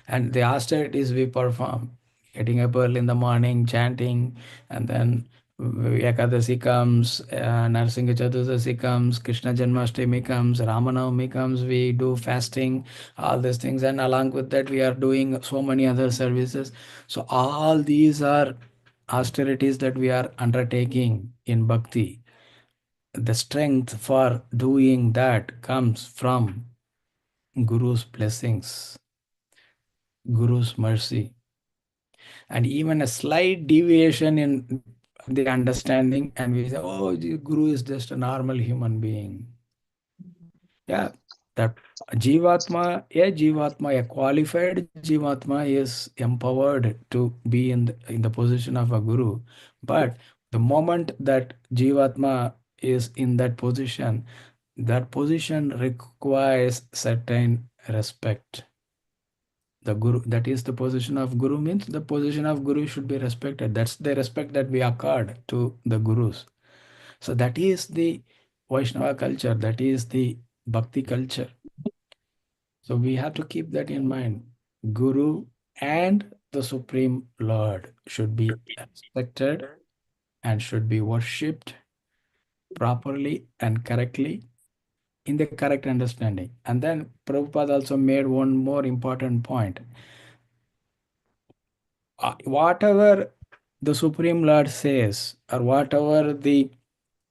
Speaker 10: And the austerities we perform, getting up early in the morning, chanting, and then Ekadasi comes, Narsingha Chaturdashi comes, Krishna Janmashtami comes, Ramanavami comes, we do fasting, all these things, and along with that we are doing so many other services. So all these are austerities that we are undertaking in bhakti. The strength for doing that comes from Guru's blessings, Guru's mercy, and even a slight deviation in the understanding, and we say, oh, the Guru is just a normal human being. Yeah, that Jivatma, a qualified Jivatma is empowered to be in the position of a Guru. But the moment that Jivatma is in that position requires certain respect. The Guru, that is the position of Guru, means the position of Guru should be respected. That's the respect that we accord to the Gurus. So that is the Vaishnava culture, that is the Bhakti culture. So we have to keep that in mind. Guru and the Supreme Lord should be respected and should be worshipped properly and correctly in the correct understanding. And then Prabhupada also made one more important point. Whatever the Supreme Lord says, or whatever the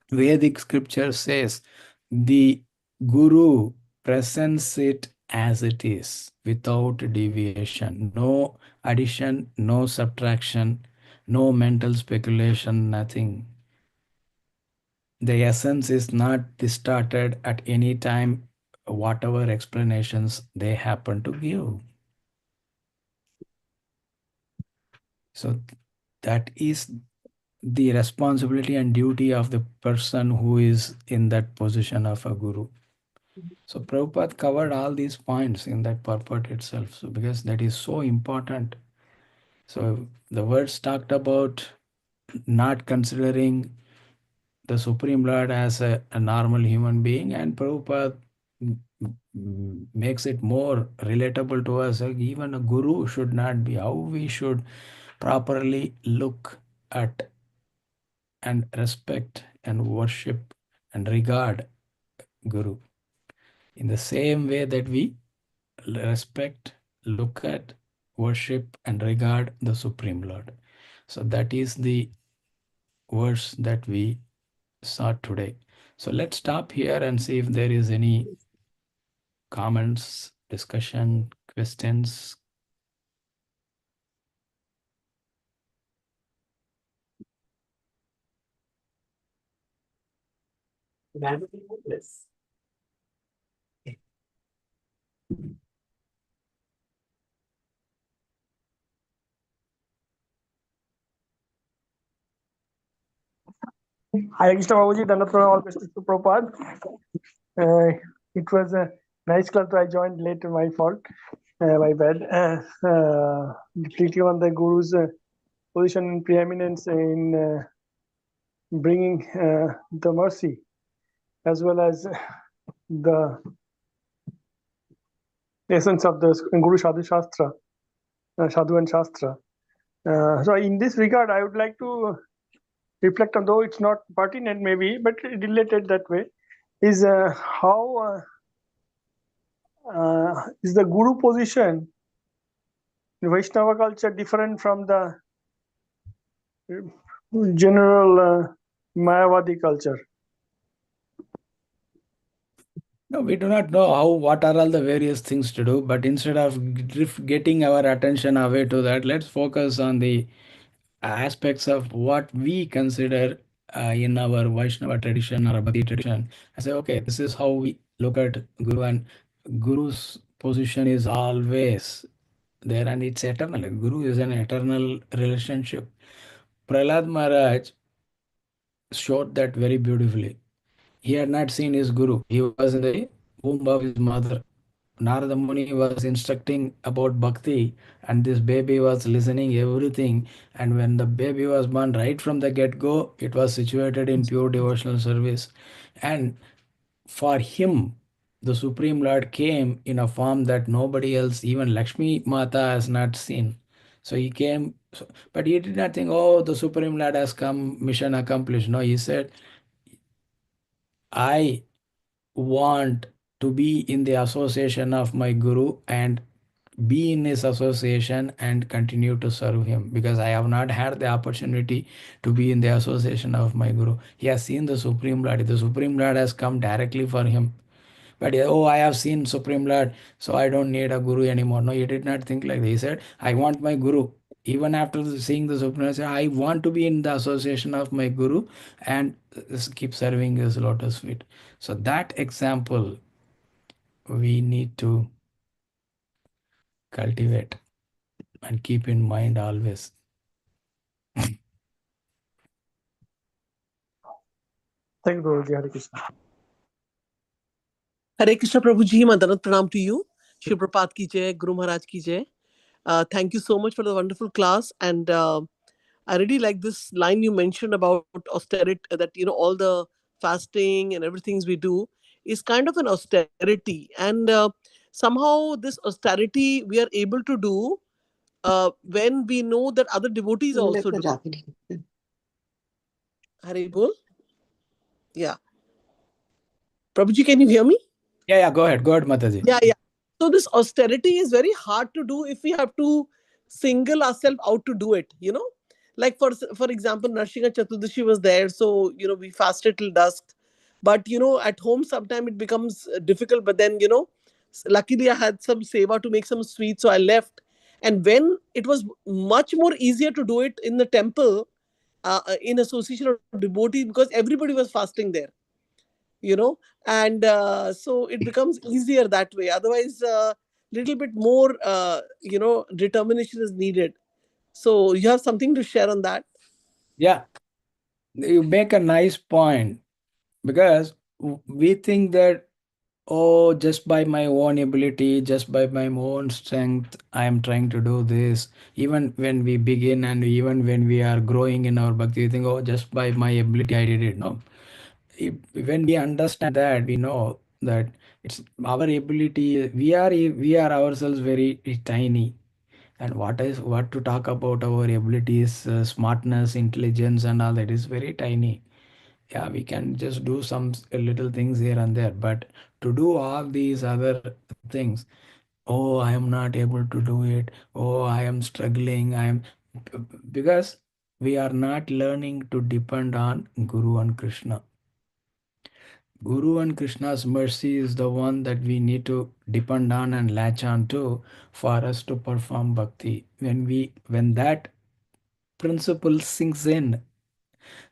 Speaker 10: Vedic scripture says, the Guru presents it as it is, without deviation, no addition, no subtraction, no mental speculation, nothing. The essence is not distorted at any time, whatever explanations they happen to give. So that is the responsibility and duty of the person who is in that position of a guru. So Prabhupada covered all these points in that purport itself. So because that is so important. So the words talked about not considering the Supreme Lord as a normal human being, and Prabhupada makes it more relatable to us. Like even a guru should not be, how we should properly look at and respect and worship and regard Guru. In the same way that we respect, look at, worship, and regard the Supreme Lord. So that is the verse that we saw today. So let's stop here and see if there is any comments, discussion, questions. Yes.
Speaker 11: Hare Krishna Babuji, Dandaprana, all best to Prabhupada. It was a nice club. I joined late, my fault, my bad. Completely on the Guru's position and preeminence in bringing the mercy as well as the essence of the Guru Sadhu Shastra, Sadhu and Shastra. So in this regard, I would like to reflect on, though it's not pertinent maybe, but related that way, is how is the Guru position in Vaishnava culture different from the general Mayavadi culture?
Speaker 10: No, we do not know what are all the various things to do, but instead of getting our attention away to that, let's focus on the aspects of what we consider in our Vaishnava tradition or Bhakti tradition. I say, okay, this is how we look at Guru, and Guru's position is always there and it's eternal. Guru is an eternal relationship. Prahlad Maharaj showed that very beautifully. He had not seen his Guru. He was in the womb of his mother. Narada Muni was instructing about bhakti, and this baby was listening everything. And when the baby was born, right from the get-go, it was situated in pure devotional service. And for him, the Supreme Lord came in a form that nobody else, even Lakshmi Mata, has not seen. So he came, but he did not think, oh, the Supreme Lord has come, mission accomplished. No, he said, I want to be in the association of my Guru and be in his association and continue to serve him, because I have not had the opportunity to be in the association of my Guru. He has seen the Supreme Lord. The Supreme Lord has come directly for him. But oh, I have seen Supreme Lord, so I don't need a Guru anymore. No, he did not think like that. He said, I want my Guru. Even after seeing the Supreme Lord, he said, I want to be in the association of my Guru and keep serving his lotus feet. So that example we need to cultivate and keep in mind always.
Speaker 11: Thank you, Prabhuji. Hare Krishna.
Speaker 7: Hare Krishna Prabhuji, Mandarat Pranam to you. Shri Prabhupada ki jai, Guru Maharaj ki jai. Thank you so much for the wonderful class. And I really like this line you mentioned about austerity, that, all the fasting and everything we do is kind of an austerity. And somehow this austerity we are able to do when we know that other devotees also do. Hare Bol? Yeah. Prabhuji, can you hear me?
Speaker 10: Yeah, go ahead, Mataji.
Speaker 7: Yeah. So this austerity is very hard to do if we have to single ourselves out to do it, Like for example, Narshinga Chaturdashi was there, so we fasted till dusk. But at home sometimes it becomes difficult. But then luckily I had some seva to make some sweets, so I left. And when it was much more easier to do it in the temple, in association of devotees, because everybody was fasting there, and so it becomes easier that way. Otherwise, little bit more, determination is needed. So you have something to share on that?
Speaker 10: Yeah, you make a nice point, because we think that, oh, just by my own ability, just by my own strength, I am trying to do this. Even when we begin and even when we are growing in our bhakti, we think, oh, just by my ability, I did it. No. When we understand that, we know that it's our ability. We are ourselves very tiny. And what to talk about our abilities, smartness, intelligence, and all that is very tiny. Yeah, we can just do some little things here and there, but to do all these other things, oh, I am not able to do it, oh, I am struggling, because we are not learning to depend on Guru and Krishna. Guru and Krishna's mercy is the one that we need to depend on and latch on to for us to perform bhakti. When that principle sinks in,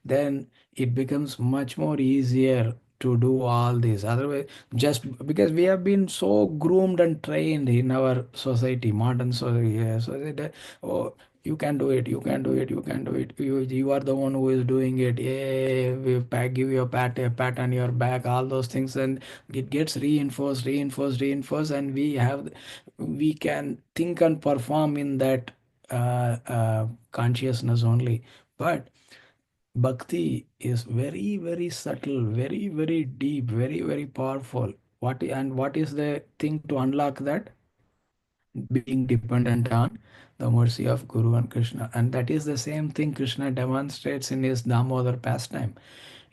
Speaker 10: then it becomes much more easier to do all this. Otherwise, just because we have been so groomed and trained in our society, modern society, oh, you can do it, you can do it, you can do it. You are the one who is doing it. Yeah, give you a pat on your back, all those things, and it gets reinforced, and we can think and perform in that consciousness only. But Bhakti is very, very subtle, very, very deep, very, very powerful. What is the thing to unlock that? Being dependent on the mercy of Guru and Krishna. And that is the same thing Krishna demonstrates in his Damodar pastime.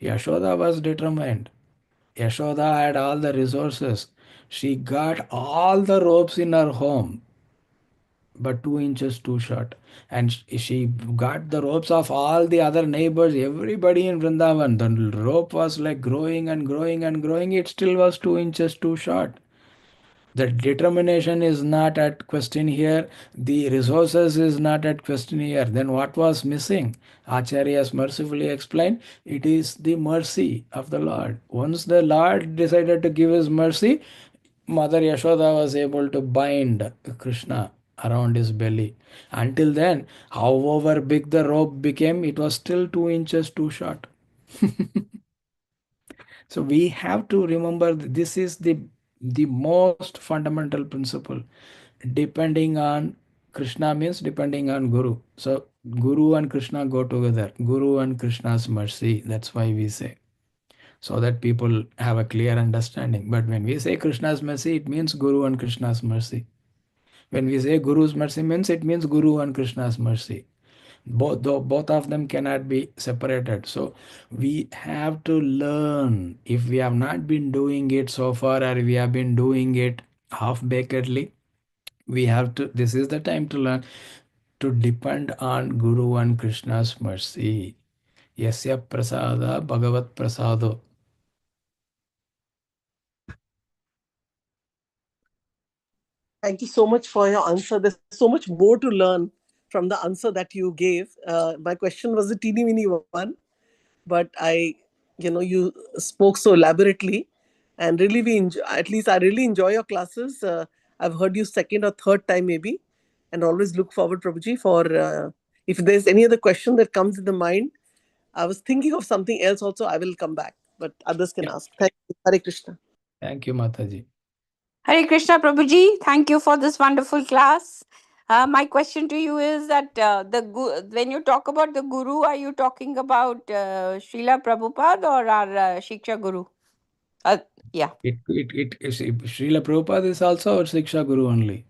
Speaker 10: Yashoda was determined. Yashoda had all the resources. She got all the ropes in her home, but 2 inches too short. And she got the ropes of all the other neighbors, everybody in Vrindavan. The rope was like growing and growing and growing. It still was 2 inches too short. The determination is not at question here. The resources is not at question here. Then what was missing? Acharya has mercifully explained, it is the mercy of the Lord. Once the Lord decided to give his mercy, Mother Yashoda was able to bind Krishna around his belly. Until then, however big the rope became, it was still 2 inches too short. So we have to remember this is the most fundamental principle. Depending on Krishna means depending on Guru. So Guru and Krishna go together. Guru and Krishna's mercy. That's why we say. so that people have a clear understanding. But when we say Krishna's mercy, it means Guru and Krishna's mercy. When we say Guru's mercy means, it means Guru and Krishna's mercy. Both of them cannot be separated. So we have to learn. If we have not been doing it so far, or we have been doing it half-bakedly, we have to, this is the time to learn to depend on Guru and Krishna's mercy. Yasya prasada bhagavat prasado.
Speaker 7: Thank you so much for your answer. There's so much more to learn from the answer that you gave. My question was a teeny weeny one, but you spoke so elaborately, and really at least I really enjoy your classes. I've heard you second or third time maybe, and always look forward, Prabhuji, for if there's any other question that comes in the mind. I was thinking of something else also. I will come back, but others can ask. Thank you. Hare Krishna.
Speaker 10: Thank you, Mataji.
Speaker 3: Hare Krishna Prabhuji, thank you for this wonderful class. My question to you is that when you talk about the Guru, are you talking about Srila Prabhupada or our Shiksha Guru? Yeah.
Speaker 10: Srila Prabhupada is also our Shiksha Guru only.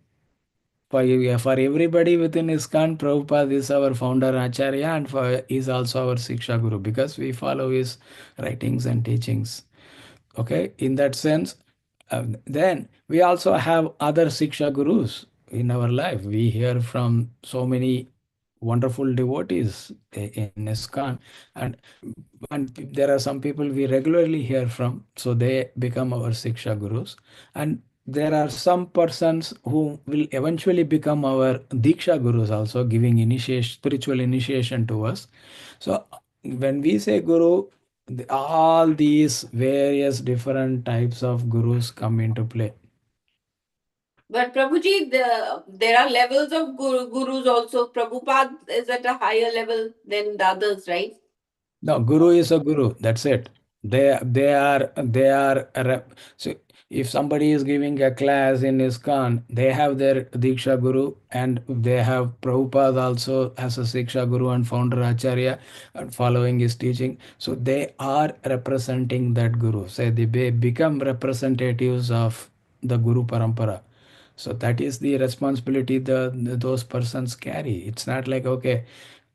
Speaker 10: For everybody within ISKCON, Prabhupada is our founder Acharya, and is also our Shiksha Guru, because we follow his writings and teachings. Okay, in that sense, then we also have other Shiksha Gurus in our life. We hear from so many wonderful devotees in ISKCON, and there are some people we regularly hear from, so they become our Shiksha Gurus. And there are some persons who will eventually become our Diksha Gurus also, giving spiritual initiation to us. So when we say Guru, all these various different types of Gurus come into play.
Speaker 3: But Prabhuji, there are levels of gurus also. Prabhupada is at a higher level than the others, right?
Speaker 10: No, Guru is a Guru. That's it. So if somebody is giving a class in ISKCON, they have their Diksha Guru, and they have Prabhupada also as a Shiksha Guru and founder Acharya, and following his teaching. So they are representing that Guru. So they become representatives of the Guru Parampara. So that is the responsibility those persons carry. It's not like, okay,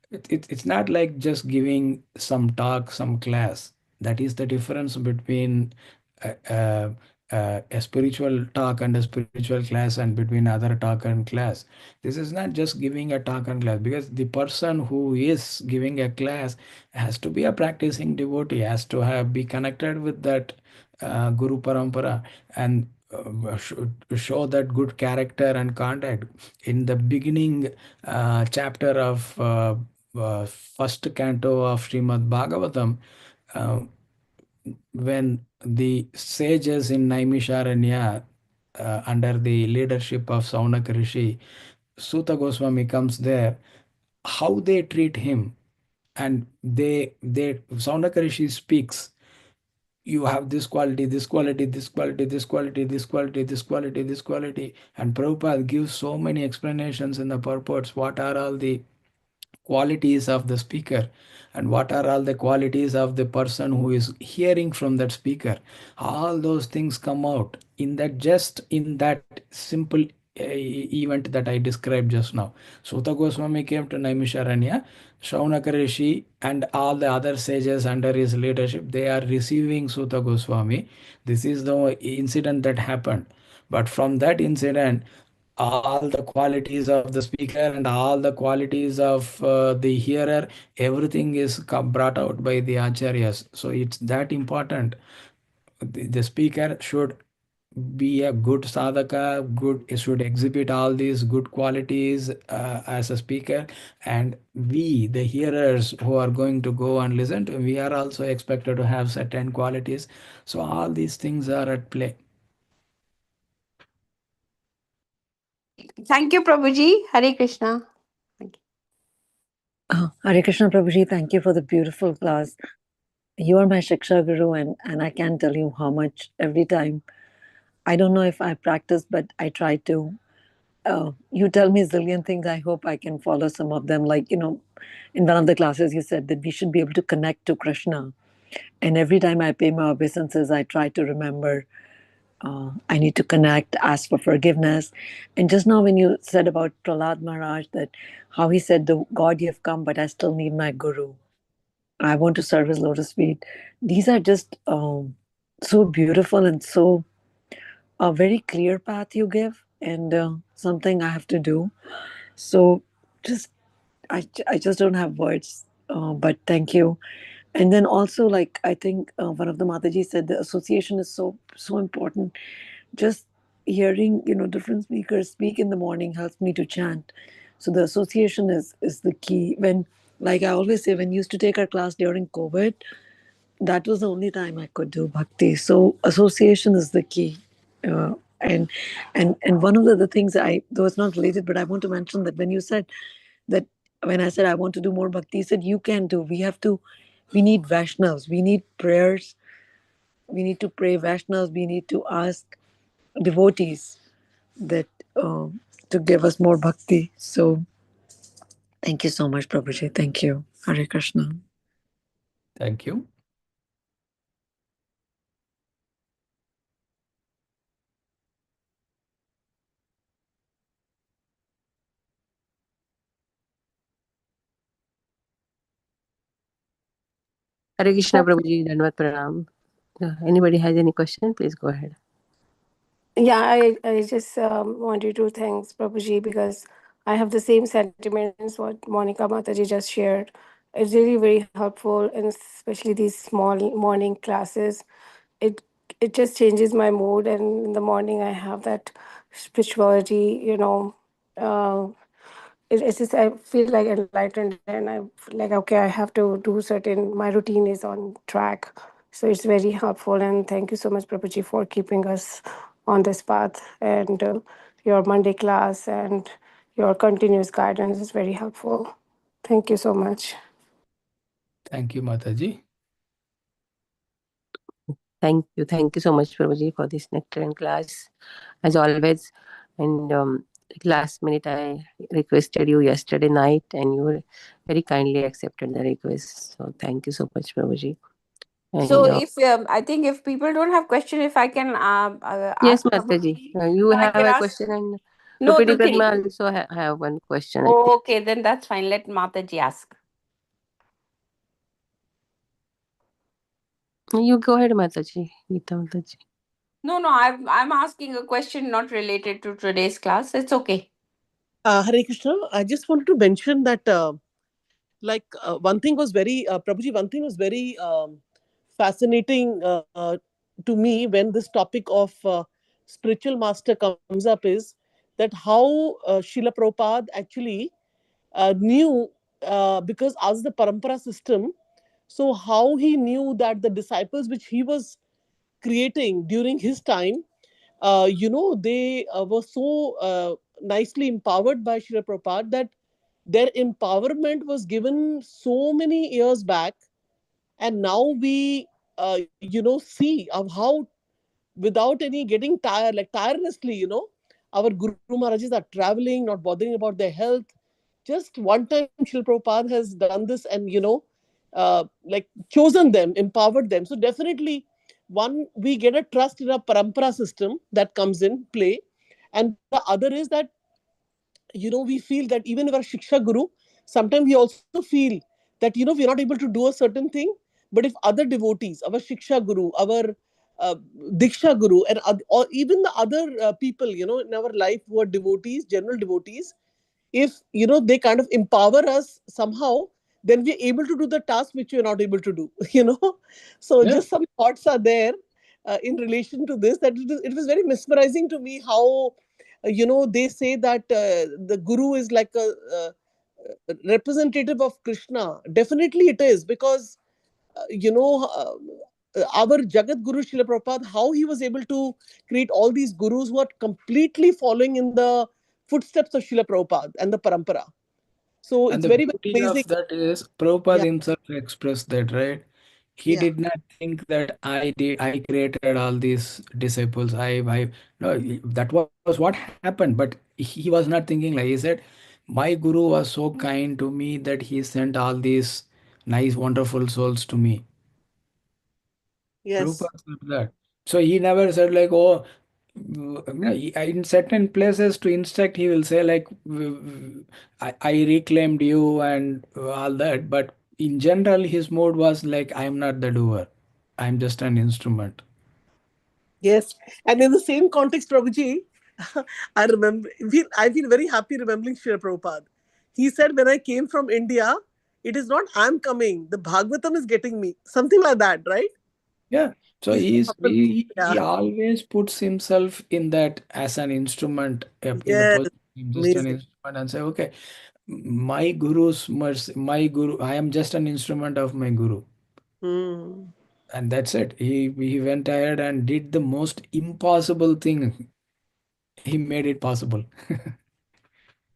Speaker 10: it's not like just giving some talk, some class. That is the difference between a spiritual talk and a spiritual class, and between other talk and class. This is not just giving a talk and class, because the person who is giving a class has to be a practicing devotee, has to be connected with that Guru Parampara, and show that good character and conduct. In the beginning chapter of first canto of Srimad Bhagavatam, uh, when the sages in Naimisharanya, under the leadership of Saunaka Rishi, Suta Goswami comes there, how they treat him, and Saunaka Rishi speaks, you have this quality, this quality, this quality, this quality, this quality, this quality, this quality. And Prabhupada gives so many explanations in the purports. What are all the qualities of the speaker, and what are all the qualities of the person who is hearing from that speaker? All those things come out in that simple event that I described just now. Suta Goswami came to Naimisharanya. Shaunaka Rishi and all the other sages under his leadership, they are receiving Suta Goswami. This is the incident that happened. But from that incident, all the qualities of the speaker and all the qualities of the hearer, everything is brought out by the acharyas. So it's that important. The speaker should be a good sadhaka, should exhibit all these good qualities as a speaker, and we, the hearers who are going to go and listen to, we are also expected to have certain qualities. So all these things are at play.
Speaker 3: Thank you, Prabhuji. Hare Krishna. Thank you.
Speaker 12: Hare Krishna Prabhuji, thank you for the beautiful class. You are my Shiksha Guru, and I can't tell you how much every time. I don't know if I practice, but I try to. You tell me a zillion things. I hope I can follow some of them. Like, in one of the classes, you said that we should be able to connect to Krishna. And every time I pay my obeisances, I try to remember I need to connect, ask for forgiveness. And just now, when you said about Prahlad Maharaj, that how he said, "The God, you have come, but I still need my Guru. I want to serve his lotus feet." These are just so beautiful and so a very clear path you give, and something I have to do. So, just I just don't have words, but thank you. And then also, like I think one of the Mataji said, the association is so important. Just hearing different speakers speak in the morning helps me to chant. So the association is the key. When, like I always say, when we used to take our class during COVID, that was the only time I could do bhakti. So association is the key. Uh, and and one of the things though it's not related, but I want to mention that when you said that, when I said I want to do more bhakti, you said you can do. We need Vaishnavas. We need prayers. We need to pray Vaishnavas. We need to ask devotees that to give us more bhakti. So thank you so much, Prabhuji. Thank you. Hare Krishna.
Speaker 10: Thank you.
Speaker 6: Hare Krishna, Prabhuji, Dandavat Pranam. Anybody has any question, please go ahead.
Speaker 3: Yeah, I just wanted to thank Prabhuji because I have the same sentiments what Monica Mataji just shared. It's really very helpful, and especially these small morning classes. It it just changes my mood, and in the morning I have that spirituality, uh, it's just I feel like enlightened, and I feel like, okay, I have to do certain, my routine is on track. So it's very helpful, and thank you so much, Prabhuji, for keeping us on this path. And your Monday class and your continuous guidance is very helpful. Thank you so much.
Speaker 10: Thank you, Mataji.
Speaker 6: Thank you so much, Prabhuji, for this nectar class, as always. And last minute, I requested you yesterday night, and you very kindly accepted the request. So thank you so much, Prabhuji.
Speaker 3: So
Speaker 6: And
Speaker 3: if I think if people don't have question, if I can
Speaker 6: yes,
Speaker 3: ask
Speaker 6: Mataji,
Speaker 3: Prabhuji,
Speaker 6: you
Speaker 3: I
Speaker 6: have
Speaker 3: can
Speaker 6: a
Speaker 3: ask.
Speaker 6: question, and
Speaker 3: No,
Speaker 6: Rupini
Speaker 3: the thing.
Speaker 6: Pradma also have one question, I think.
Speaker 3: Okay, then that's fine. Let Mataji ask.
Speaker 6: You go ahead, Mataji. Geeta Mataji.
Speaker 3: No, I'm asking a question not related to today's class. It's okay.
Speaker 7: Hare Krishna, I just wanted to mention that one thing was very Prabhuji, one thing was very fascinating to me when this topic of spiritual master comes up is that how Srila Prabhupada actually knew, because as the parampara system, so how he knew that the disciples which he was creating during his time, they were so nicely empowered by Srila Prabhupada that their empowerment was given so many years back, and now we see of how, without any getting tired, like tirelessly, our Guru Maharajas are traveling, not bothering about their health. Just one time Srila Prabhupada has done this, and chosen them, empowered them. So definitely, one, we get a trust in a parampara system that comes in play, and the other is that we feel that even if our shiksha guru, sometimes we also feel that we're not able to do a certain thing, but if other devotees, our shiksha guru, our diksha guru, and or even the other people in our life who are devotees, general devotees, if they kind of empower us somehow, then we're able to do the task which we're not able to do. So
Speaker 10: Yeah.
Speaker 7: just some thoughts are there in relation to this, that it was very mesmerizing to me how they say that the guru is like a representative of Krishna. Definitely it is, because our Jagat Guru Srila Prabhupada, how he was able to create all these gurus who are completely following in the footsteps of Srila Prabhupada and the parampara. So
Speaker 10: And
Speaker 7: it's
Speaker 10: the
Speaker 7: very, very
Speaker 10: beauty
Speaker 7: amazing.
Speaker 10: of that is Prabhupada
Speaker 7: Yeah,
Speaker 10: himself expressed that, right? He
Speaker 7: yeah,
Speaker 10: did not think that I created all these disciples. I no, that was what happened, but he was not thinking like, he said, my guru was so kind to me that he sent all these nice, wonderful souls to me.
Speaker 7: Yes.
Speaker 10: Prabhupada said that. So he never said like, oh, in certain places to instruct, he will say like, I reclaimed you and all that. But in general, his mode was like, I am not the doer. I'm just an instrument.
Speaker 7: Yes. And in the same context, Prabhuji, I remember, I've been very happy remembering Srila Prabhupada. He said, when I came from India, it is not I'm coming, the Bhagvatam is getting me. Something like that, right?
Speaker 10: Yeah. So
Speaker 7: He's
Speaker 10: he
Speaker 7: yeah.
Speaker 10: always puts himself in that as an instrument, in the
Speaker 7: Yes.
Speaker 10: position, just an
Speaker 7: Amazing.
Speaker 10: instrument, and say, okay, my guru's mercy, my guru, I am just an instrument of my guru.
Speaker 7: Hmm.
Speaker 10: And that's it. He went ahead and did the most impossible thing. He made it possible.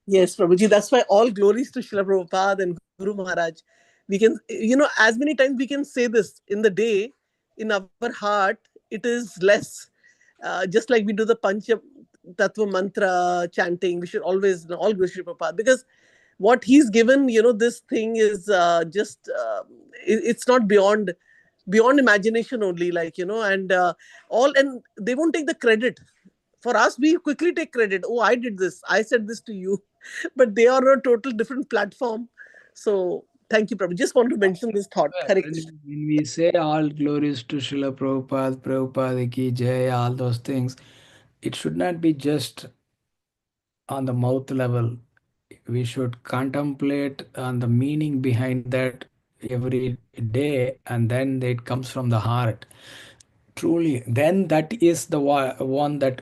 Speaker 7: Yes, Prabhuji, that's why all glories to Srila Prabhupada and Guru Maharaj. We can, as many times we can say this in the day, in our heart, it is less. Just like we do the Pancha Tattva mantra chanting, we should always, all glories to Srila Prabhupada. Because what he's given, this thing is just, it's not beyond imagination only, like, and and they won't take the credit. For us, we quickly take credit. Oh, I did this, I said this to you. But they are on a total different platform. So thank you, Prabhu. Just want to mention this thought. Hare Krishna.
Speaker 10: When we say all glories to Srila Prabhupada, Prabhupada ki jai, all those things, it should not be just on the mouth level. We should contemplate on the meaning behind that every day, and then it comes from the heart. Truly, then that is the one that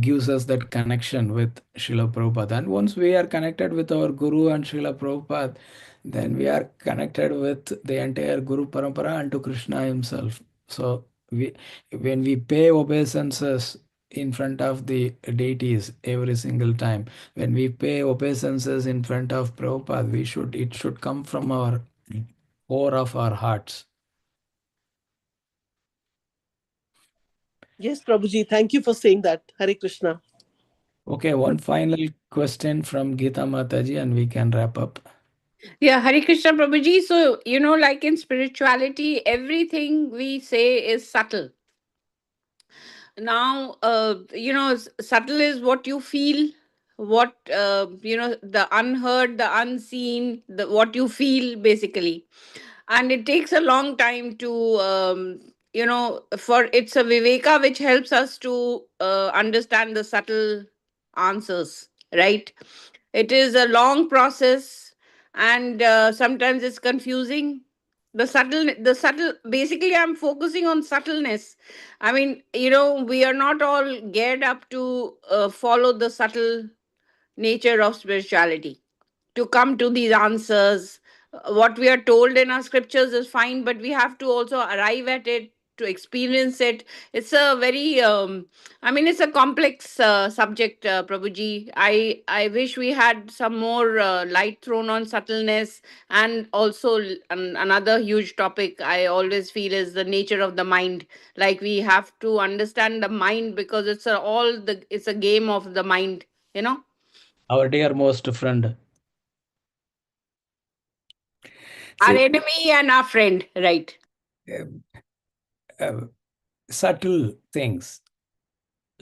Speaker 10: gives us that connection with Srila Prabhupada. And once we are connected with our Guru and Srila Prabhupada, then we are connected with the entire Guru Parampara and to Krishna himself. So when we pay obeisances in front of the deities every single time, when we pay obeisances in front of Prabhupada, it should come from our core of our hearts.
Speaker 7: Yes, Prabhuji. Thank you for saying that. Hare Krishna.
Speaker 10: Okay, one final question from Geeta Mataji and we can wrap up.
Speaker 3: Yeah, Hare Krishna Prabhuji. So, like in spirituality, everything we say is subtle. Now, subtle is what you feel, what, the unheard, the unseen, what you feel basically. And it takes a long time to, for it's a viveka which helps us to understand the subtle answers, right? It is a long process, and sometimes it's confusing. The subtle, basically, I'm focusing on subtleness. I mean, we are not all geared up to follow the subtle nature of spirituality to come to these answers. What we are told in our scriptures is fine, but we have to also arrive at it, to experience it. It's a very, it's a complex subject, Prabhuji. I wish we had some more light thrown on subtleness. And also, another huge topic I always feel is the nature of the mind. Like, we have to understand the mind, because it's a game of the mind, you know.
Speaker 10: Our dearmost friend.
Speaker 3: Our
Speaker 10: See,
Speaker 3: enemy and our friend, right?
Speaker 10: um, subtle things.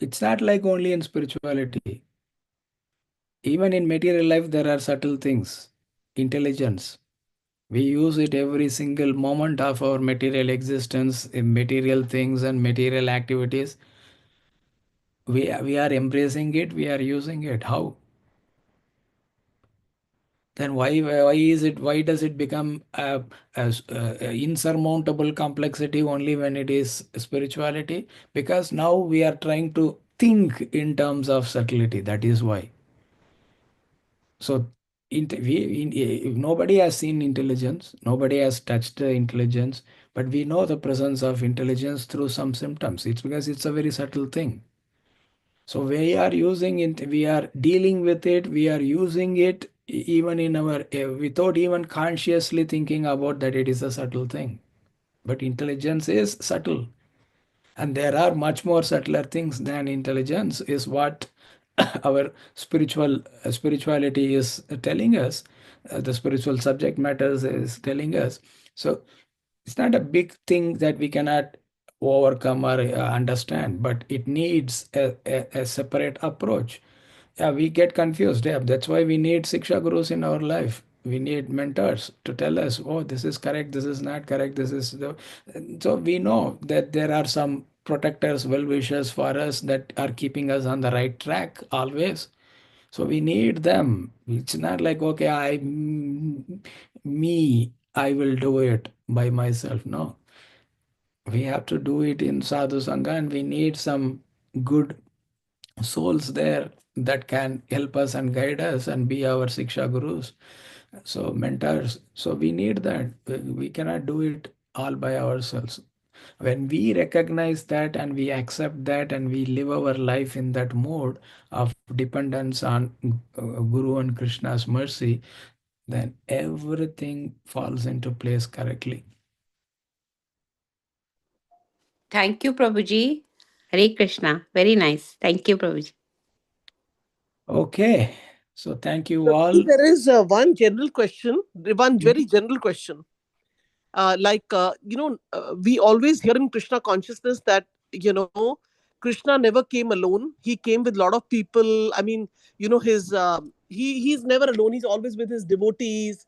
Speaker 10: It's not like only in spirituality. Even in material life, there are subtle things. Intelligence. We use it every single moment of our material existence, in material things and material activities. We are embracing it, we are using it. How? Then why does it become a insurmountable complexity only when it is spirituality? Because now we are trying to think in terms of subtlety. That is why. So nobody has seen intelligence, nobody has touched the intelligence, but we know the presence of intelligence through some symptoms. It's because it's a very subtle thing. So we are using it, we are dealing with it, we are using it even in our, without even consciously thinking about that it is a subtle thing. But intelligence is subtle. And there are much more subtler things than intelligence, is what our spirituality is telling us. The spiritual subject matters is telling us. So it's not a big thing that we cannot overcome or understand, but it needs a separate approach. Yeah, we get confused. Yeah, that's why we need Siksha Gurus in our life. We need mentors to tell us, oh, this is correct, this is not correct, this is the. So we know that there are some protectors, well wishers for us that are keeping us on the right track always. So we need them. It's not like, okay, I will do it by myself. No, we have to do it in sadhu sangha, and we need some good souls there that can help us and guide us and be our siksha gurus, so mentors. So we need that. We cannot do it all by ourselves. When we recognize that and we accept that and we live our life in that mode of dependence on guru and krishna's mercy, then everything falls into place correctly.
Speaker 3: Thank you, Prabhuji. Hare Krishna. Very nice. Thank you, Prabhuji.
Speaker 10: Okay, so thank you all.
Speaker 7: Prabhuji, there is one general question, one very general question. We always hear in Krishna consciousness that, Krishna never came alone. He came with a lot of people. I mean, he's never alone. He's always with his devotees.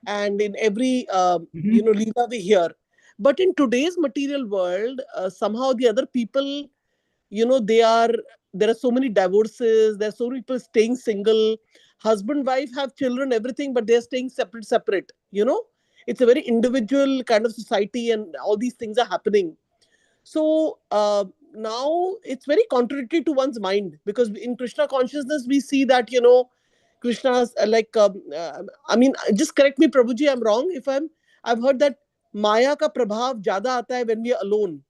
Speaker 7: And in every, Leela we hear. But in today's material world, somehow the other people, they are, there are so many divorces, there are so many people staying single, husband wife have children, everything, but they're staying separate. It's a very individual kind of society, and all these things are happening. So now it's very contradictory to one's mind, because in Krishna consciousness we see that, Krishna's I mean, just correct me, Prabhuji, I'm wrong if I've heard that Maya ka prabhav jada aata hai when we are alone.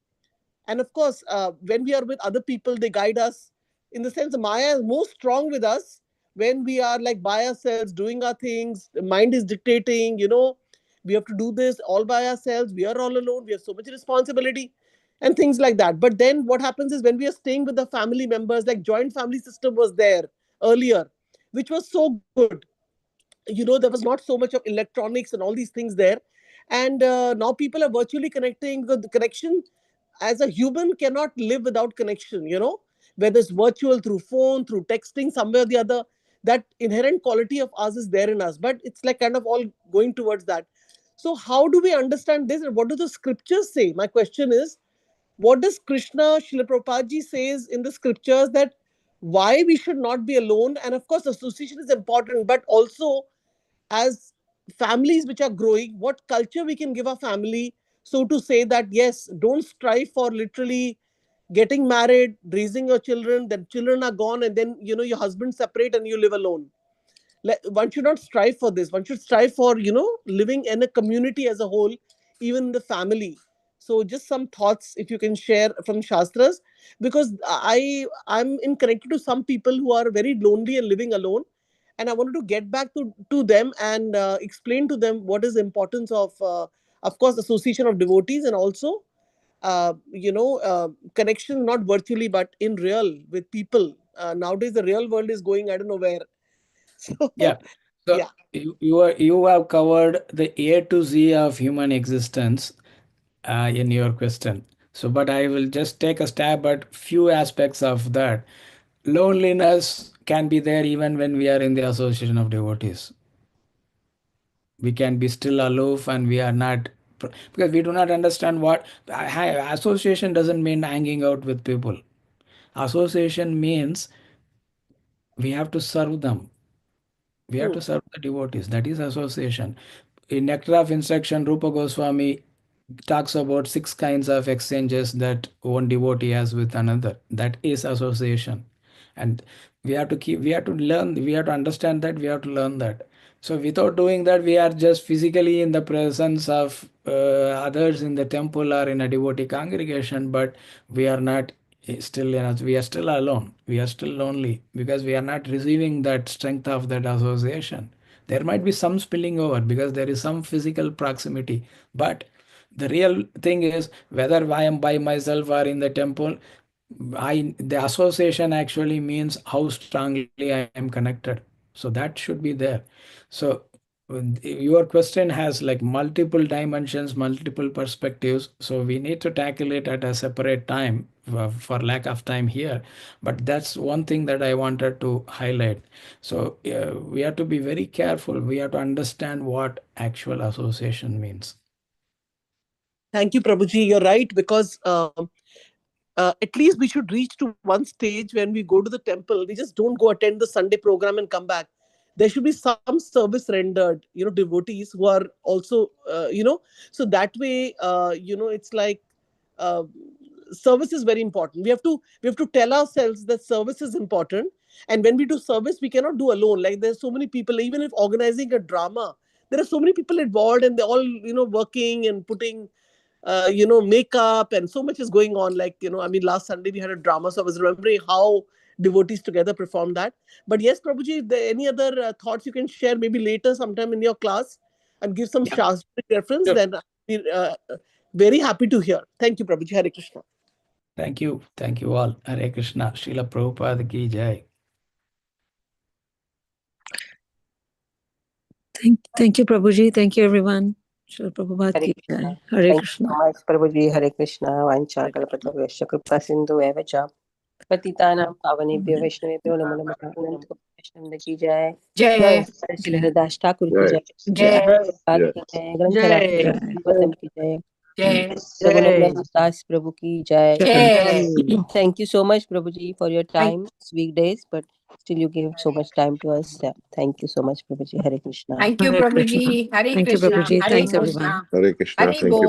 Speaker 7: And of course, when we are with other people, they guide us. In the sense, Maya is most strong with us when we are like by ourselves, doing our things. The mind is dictating, we have to do this all by ourselves. We are all alone. We have so much responsibility and things like that. But then what happens is when we are staying with the family members, like joint family system was there earlier, which was so good. There was not so much of electronics and all these things there. And now people are virtually connecting, because the connection as a human cannot live without connection, whether it's virtual, through phone, through texting, somewhere or the other. That inherent quality of us is there in us, but it's like kind of all going towards that. So how do we understand this, and what do the scriptures say? My question is, what does Krishna, Srila Prabhupada ji says in the scriptures, that why we should not be alone? And of course association is important, but also as families which are growing, what culture we can give our family, so to say that yes, don't strive for literally getting married, raising your children, then children are gone, and then your husband separate and you live alone. One should not strive for this. One should strive for living in a community as a whole, even in the family. So just some thoughts if you can share from shastras, because I'm in connected to some people who are very lonely and living alone, and I wanted to get back to them and explain to them what is the importance of course, association of devotees, and also connection, not virtually but in real, with people. Nowadays the real world is going, I don't know where. So
Speaker 10: Yeah. So
Speaker 7: yeah.
Speaker 10: you have covered the A to Z of human existence in your question. So, but I will just take a stab at few aspects of that. Loneliness can be there even when we are in the association of devotees. We can be still aloof and we are not, because we do not understand what association doesn't mean hanging out with people. Association means we have to serve them. We have to serve the devotees. That is association. In Nectar of Instruction, Rupa Goswami talks about 6 kinds of exchanges that one devotee has with another. That is association. And we have to learn, we have to understand that, we have to learn that. So without doing that, we are just physically in the presence of others in the temple or in a devotee congregation, but we are not still in us. We are still alone. We are still lonely because we are not receiving that strength of that association. There might be some spilling over because there is some physical proximity, but the real thing is whether I am by myself or in the temple, the association actually means how strongly I am connected. So that should be there. So your question has like multiple dimensions, multiple perspectives. So we need to tackle it at a separate time for lack of time here. But that's one thing that I wanted to highlight. So we have to be very careful. We have to understand what actual association means.
Speaker 7: Thank you, Prabhuji. You're right, because at least we should reach to one stage when we go to the temple. We just don't go attend the Sunday program and come back. There should be some service rendered, devotees who are also, so that way, it's like uh, service is very important. We have to tell ourselves that service is important, and when we do service, we cannot do alone. Like there's so many people, even if organizing a drama, there are so many people involved, and they're all working and putting makeup, and so much is going on. Like, last Sunday we had a drama, so I was remembering how devotees together performed that. But yes, Prabhuji, if there are any other thoughts you can share maybe later sometime in your class and give some Shastric reference,
Speaker 10: Sure.
Speaker 7: then I'll be very happy to hear. Thank you, Prabhuji. Hare Krishna.
Speaker 10: Thank you. Thank you all. Hare Krishna. Srila Prabhupada ki jai.
Speaker 12: Thank you, Prabhuji. Thank you, everyone. Srila Prabhupada
Speaker 6: Hare
Speaker 12: ki
Speaker 6: Krishna.
Speaker 12: jai. Hare
Speaker 6: Thank
Speaker 12: Krishna.
Speaker 6: you so much, Prabhuji. Hare Krishna. Vancha kalpatarusya kripa sindhu eva cha. पतितानां पावनेभ्यो वैष्णवेभ्यो नमो नमः। अनंत वैष्णव की जय।
Speaker 3: Jai.
Speaker 6: Shri Haridas Thakur की
Speaker 8: Jai.
Speaker 6: जय।
Speaker 3: Jai.
Speaker 6: Prabhupada की जय। ग्रंथराज
Speaker 5: Jai.
Speaker 6: भागवतम की जय।
Speaker 3: Jai.
Speaker 6: रघुनंदन दास प्रभु की जय।
Speaker 3: Jai.
Speaker 6: Thank you so much, Prabhuji, for your time. It's weekdays, but still you gave so much time to us. Yeah. Thank you so much, Prabhuji. Hare Krishna.
Speaker 3: Thank you,
Speaker 12: Hare Krishna.
Speaker 3: Prabhuji. Hare
Speaker 12: Thank you,
Speaker 3: Krishna.
Speaker 12: Prabhuji.
Speaker 3: Hare
Speaker 12: Thanks, everyone.
Speaker 3: Krishna.
Speaker 8: Hare Krishna.
Speaker 3: Hare
Speaker 8: Thank you.
Speaker 3: Bol.